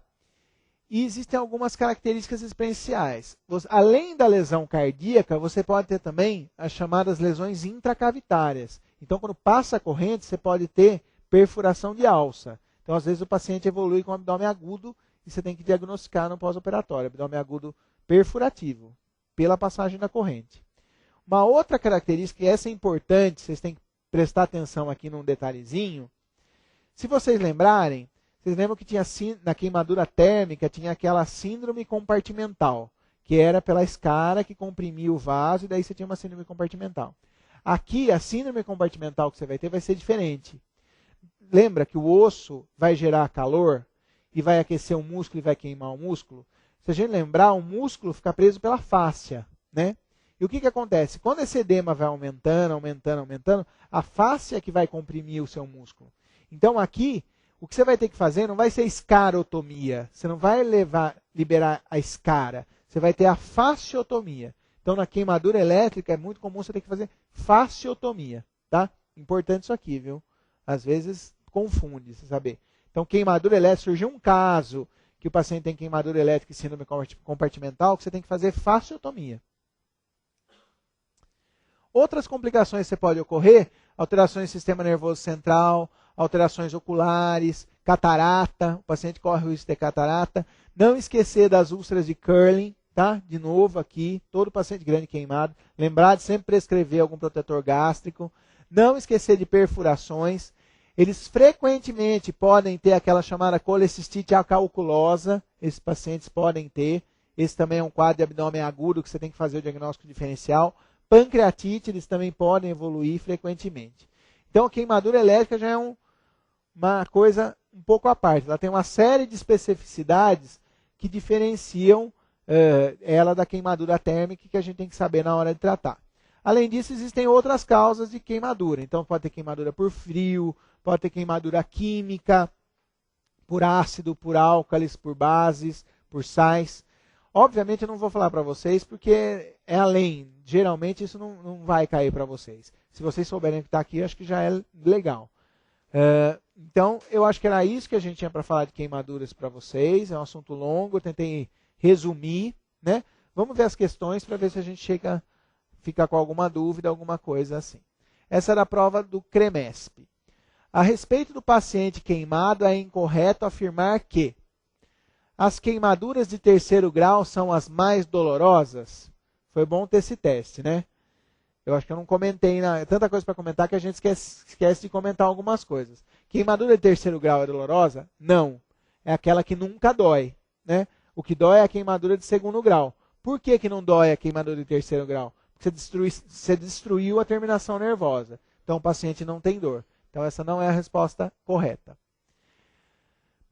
Speaker 1: E existem algumas características especiais. Além da lesão cardíaca, você pode ter também as chamadas lesões intracavitárias. Então, quando passa a corrente, você pode ter perfuração de alça. Então, às vezes, o paciente evolui com abdômen agudo e você tem que diagnosticar no pós-operatório, abdômen agudo perfurativo, pela passagem da corrente. Uma outra característica, e essa é importante, vocês têm que prestar atenção aqui num detalhezinho. Se vocês lembrarem, vocês lembram que tinha na queimadura térmica tinha aquela síndrome compartimental, que era pela escara que comprimia o vaso, e daí você tinha uma síndrome compartimental. Aqui, a síndrome compartimental que você vai ter vai ser diferente. Lembra que o osso vai gerar calor e vai aquecer o músculo e vai queimar o músculo? Se a gente lembrar, o músculo fica preso pela fáscia, né? E o que acontece? Quando esse edema vai aumentando, aumentando, aumentando, a fáscia é que vai comprimir o seu músculo. Então aqui, o que você vai ter que fazer não vai ser escarotomia. Você não vai liberar a escara. Você vai ter a fasciotomia. Então na queimadura elétrica é muito comum você ter que fazer fasciotomia, tá? Importante isso aqui, viu? Às vezes confunde, você saber. Então queimadura elétrica, surgiu um caso que o paciente tem queimadura elétrica e síndrome compartimental, que você tem que fazer fasciotomia. Outras complicações que pode ocorrer, alterações do sistema nervoso central, alterações oculares, catarata, o paciente corre o risco de ter catarata. Não esquecer das úlceras de Curling, tá? De novo aqui, todo paciente grande queimado. Lembrar de sempre prescrever algum protetor gástrico. Não esquecer de perfurações. Eles frequentemente podem ter aquela chamada colecistite acalculosa. Esses pacientes podem ter. Esse também é um quadro de abdômen agudo que você tem que fazer o diagnóstico diferencial. Pancreatite, eles também podem evoluir frequentemente. Então, a queimadura elétrica já é uma coisa um pouco à parte. Ela tem uma série de especificidades que diferenciam ela da queimadura térmica, que a gente tem que saber na hora de tratar. Além disso, existem outras causas de queimadura. Então, pode ter queimadura por frio, pode ter queimadura química, por ácido, por álcalis, por bases, por sais. Obviamente, eu não vou falar para vocês, porque é além. Geralmente, isso não vai cair para vocês. Se vocês souberem o que está aqui, acho que já é legal. Então, eu acho que era isso que a gente tinha para falar de queimaduras para vocês. É um assunto longo, eu tentei resumir, né? Vamos ver as questões para ver se a gente fica com alguma dúvida, alguma coisa assim. Essa era a prova do CREMESP. A respeito do paciente queimado, é incorreto afirmar que as queimaduras de terceiro grau são as mais dolorosas? Foi bom ter esse teste, né? Eu acho que eu não comentei, tanta coisa para comentar que a gente esquece de comentar algumas coisas. Queimadura de terceiro grau é dolorosa? Não. É aquela que nunca dói, né? O que dói é a queimadura de segundo grau. Por que não dói a queimadura de terceiro grau? Porque você destruiu a terminação nervosa. Então o paciente não tem dor. Então essa não é a resposta correta.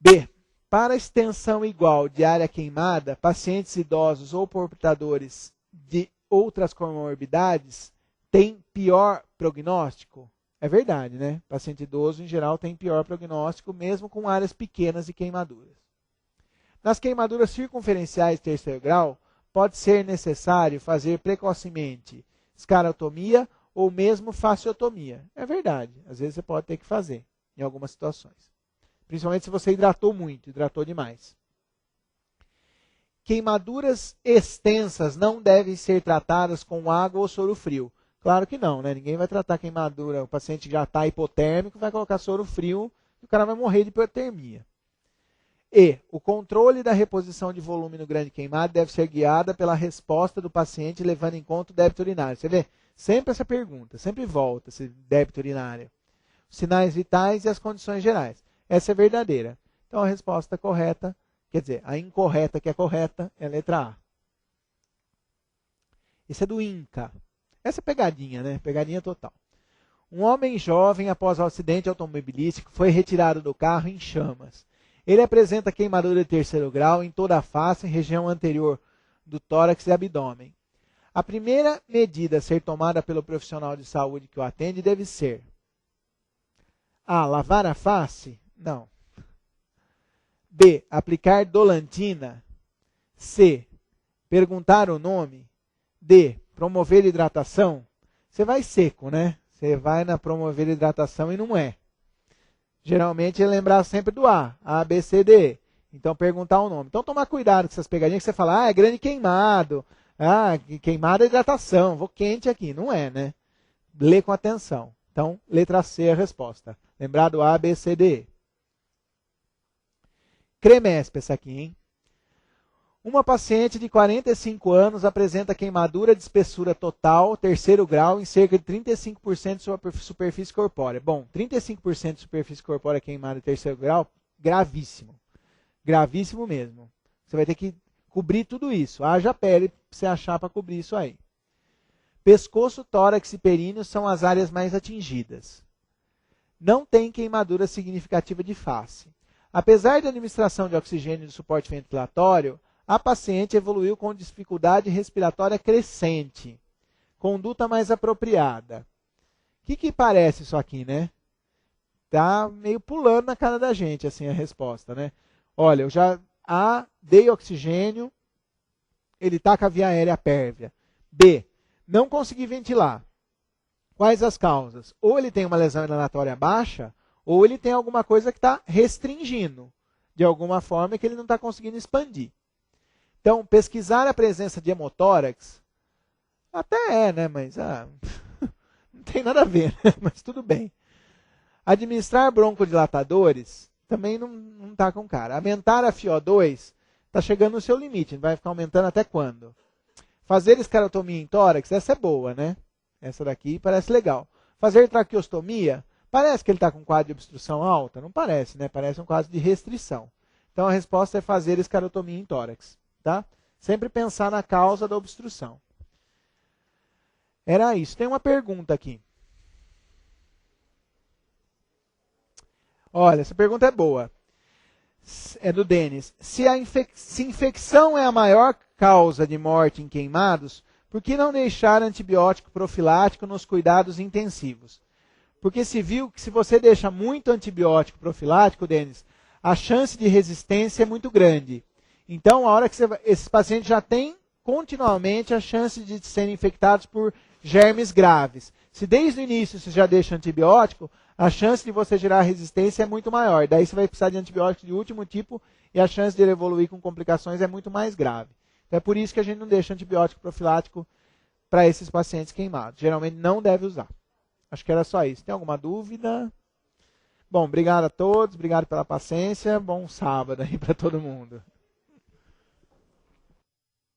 Speaker 1: B. Para extensão igual de área queimada, pacientes idosos ou portadores de outras comorbidades têm pior prognóstico? É verdade, né? Paciente idoso, em geral, tem pior prognóstico, mesmo com áreas pequenas de queimaduras. Nas queimaduras circunferenciais de terceiro grau, pode ser necessário fazer precocemente escarotomia ou mesmo fasciotomia. É verdade, às vezes você pode ter que fazer, em algumas situações. Principalmente se você hidratou muito, hidratou demais. Queimaduras extensas não devem ser tratadas com água ou soro frio. Claro que não, né? Ninguém vai tratar queimadura, o paciente já está hipotérmico, vai colocar soro frio e o cara vai morrer de hipotermia. E o controle da reposição de volume no grande queimado deve ser guiada pela resposta do paciente, levando em conta o débito urinário. Você vê? Sempre essa pergunta, sempre volta esse débito urinário. Os sinais vitais e as condições gerais. Essa é verdadeira. Então a resposta correta, quer dizer, a incorreta que é correta é a letra A. Esse é do INCA. Essa é pegadinha, né? Pegadinha total. Um homem jovem, após o acidente automobilístico, foi retirado do carro em chamas. Ele apresenta queimadura de terceiro grau em toda a face, região anterior do tórax e abdômen. A primeira medida a ser tomada pelo profissional de saúde que o atende deve ser: A. Lavar a face? Não. B. Aplicar dolantina? C. Perguntar o nome? D. Promover hidratação? Você vai seco, né? Você vai na promover hidratação e não é. Geralmente é lembrar sempre do A, B, C, D. Então perguntar o nome. Então tomar cuidado com essas pegadinhas que você fala, é grande queimado. Queimada é hidratação, vou quente aqui. Não é, né? Lê com atenção. Então, letra C é a resposta. Lembrar do A, B, C, D. CREMESP essa aqui, hein? Uma paciente de 45 anos apresenta queimadura de espessura total, terceiro grau, em cerca de 35% de sua superfície corpórea. Bom, 35% de superfície corpórea queimada em terceiro grau, gravíssimo. Gravíssimo mesmo. Você vai ter que cobrir tudo isso. Haja pele para você achar para cobrir isso aí. Pescoço, tórax e períneo são as áreas mais atingidas. Não tem queimadura significativa de face. Apesar da administração de oxigênio e de suporte ventilatório, a paciente evoluiu com dificuldade respiratória crescente, conduta mais apropriada. O que parece isso aqui, né? Tá meio pulando na cara da gente, assim, a resposta, né? Olha, eu já dei oxigênio, ele está com a via aérea pérvia. B, não consegui ventilar. Quais as causas? Ou ele tem uma lesão inalatória baixa, ou ele tem alguma coisa que está restringindo, de alguma forma que ele não está conseguindo expandir. Então, pesquisar a presença de hemotórax, até é, né? Mas não tem nada a ver, né? Mas tudo bem. Administrar broncodilatadores também não está com cara. Aumentar a FiO2 está chegando no seu limite, vai ficar aumentando até quando? Fazer escarotomia em tórax, essa é boa, né? Essa daqui parece legal. Fazer traqueostomia, parece que ele está com um quadro de obstrução alta? Não parece, né? Parece um quadro de restrição. Então a resposta é fazer escarotomia em tórax. Tá? Sempre pensar na causa da obstrução. Era isso. Tem uma pergunta aqui. Olha, essa pergunta é boa. É do Denis. Se infecção é a maior causa de morte em queimados, por que não deixar antibiótico profilático nos cuidados intensivos? Porque se viu que se você deixa muito antibiótico profilático, Denis, a chance de resistência é muito grande. Então, a hora que esses pacientes já têm continuamente a chance de serem infectados por germes graves. Se desde o início você já deixa antibiótico, a chance de você gerar resistência é muito maior. Daí você vai precisar de antibiótico de último tipo e a chance de ele evoluir com complicações é muito mais grave. Então, é por isso que a gente não deixa antibiótico profilático para esses pacientes queimados. Geralmente não deve usar. Acho que era só isso. Tem alguma dúvida? Bom, obrigado a todos, obrigado pela paciência. Bom sábado aí para todo mundo.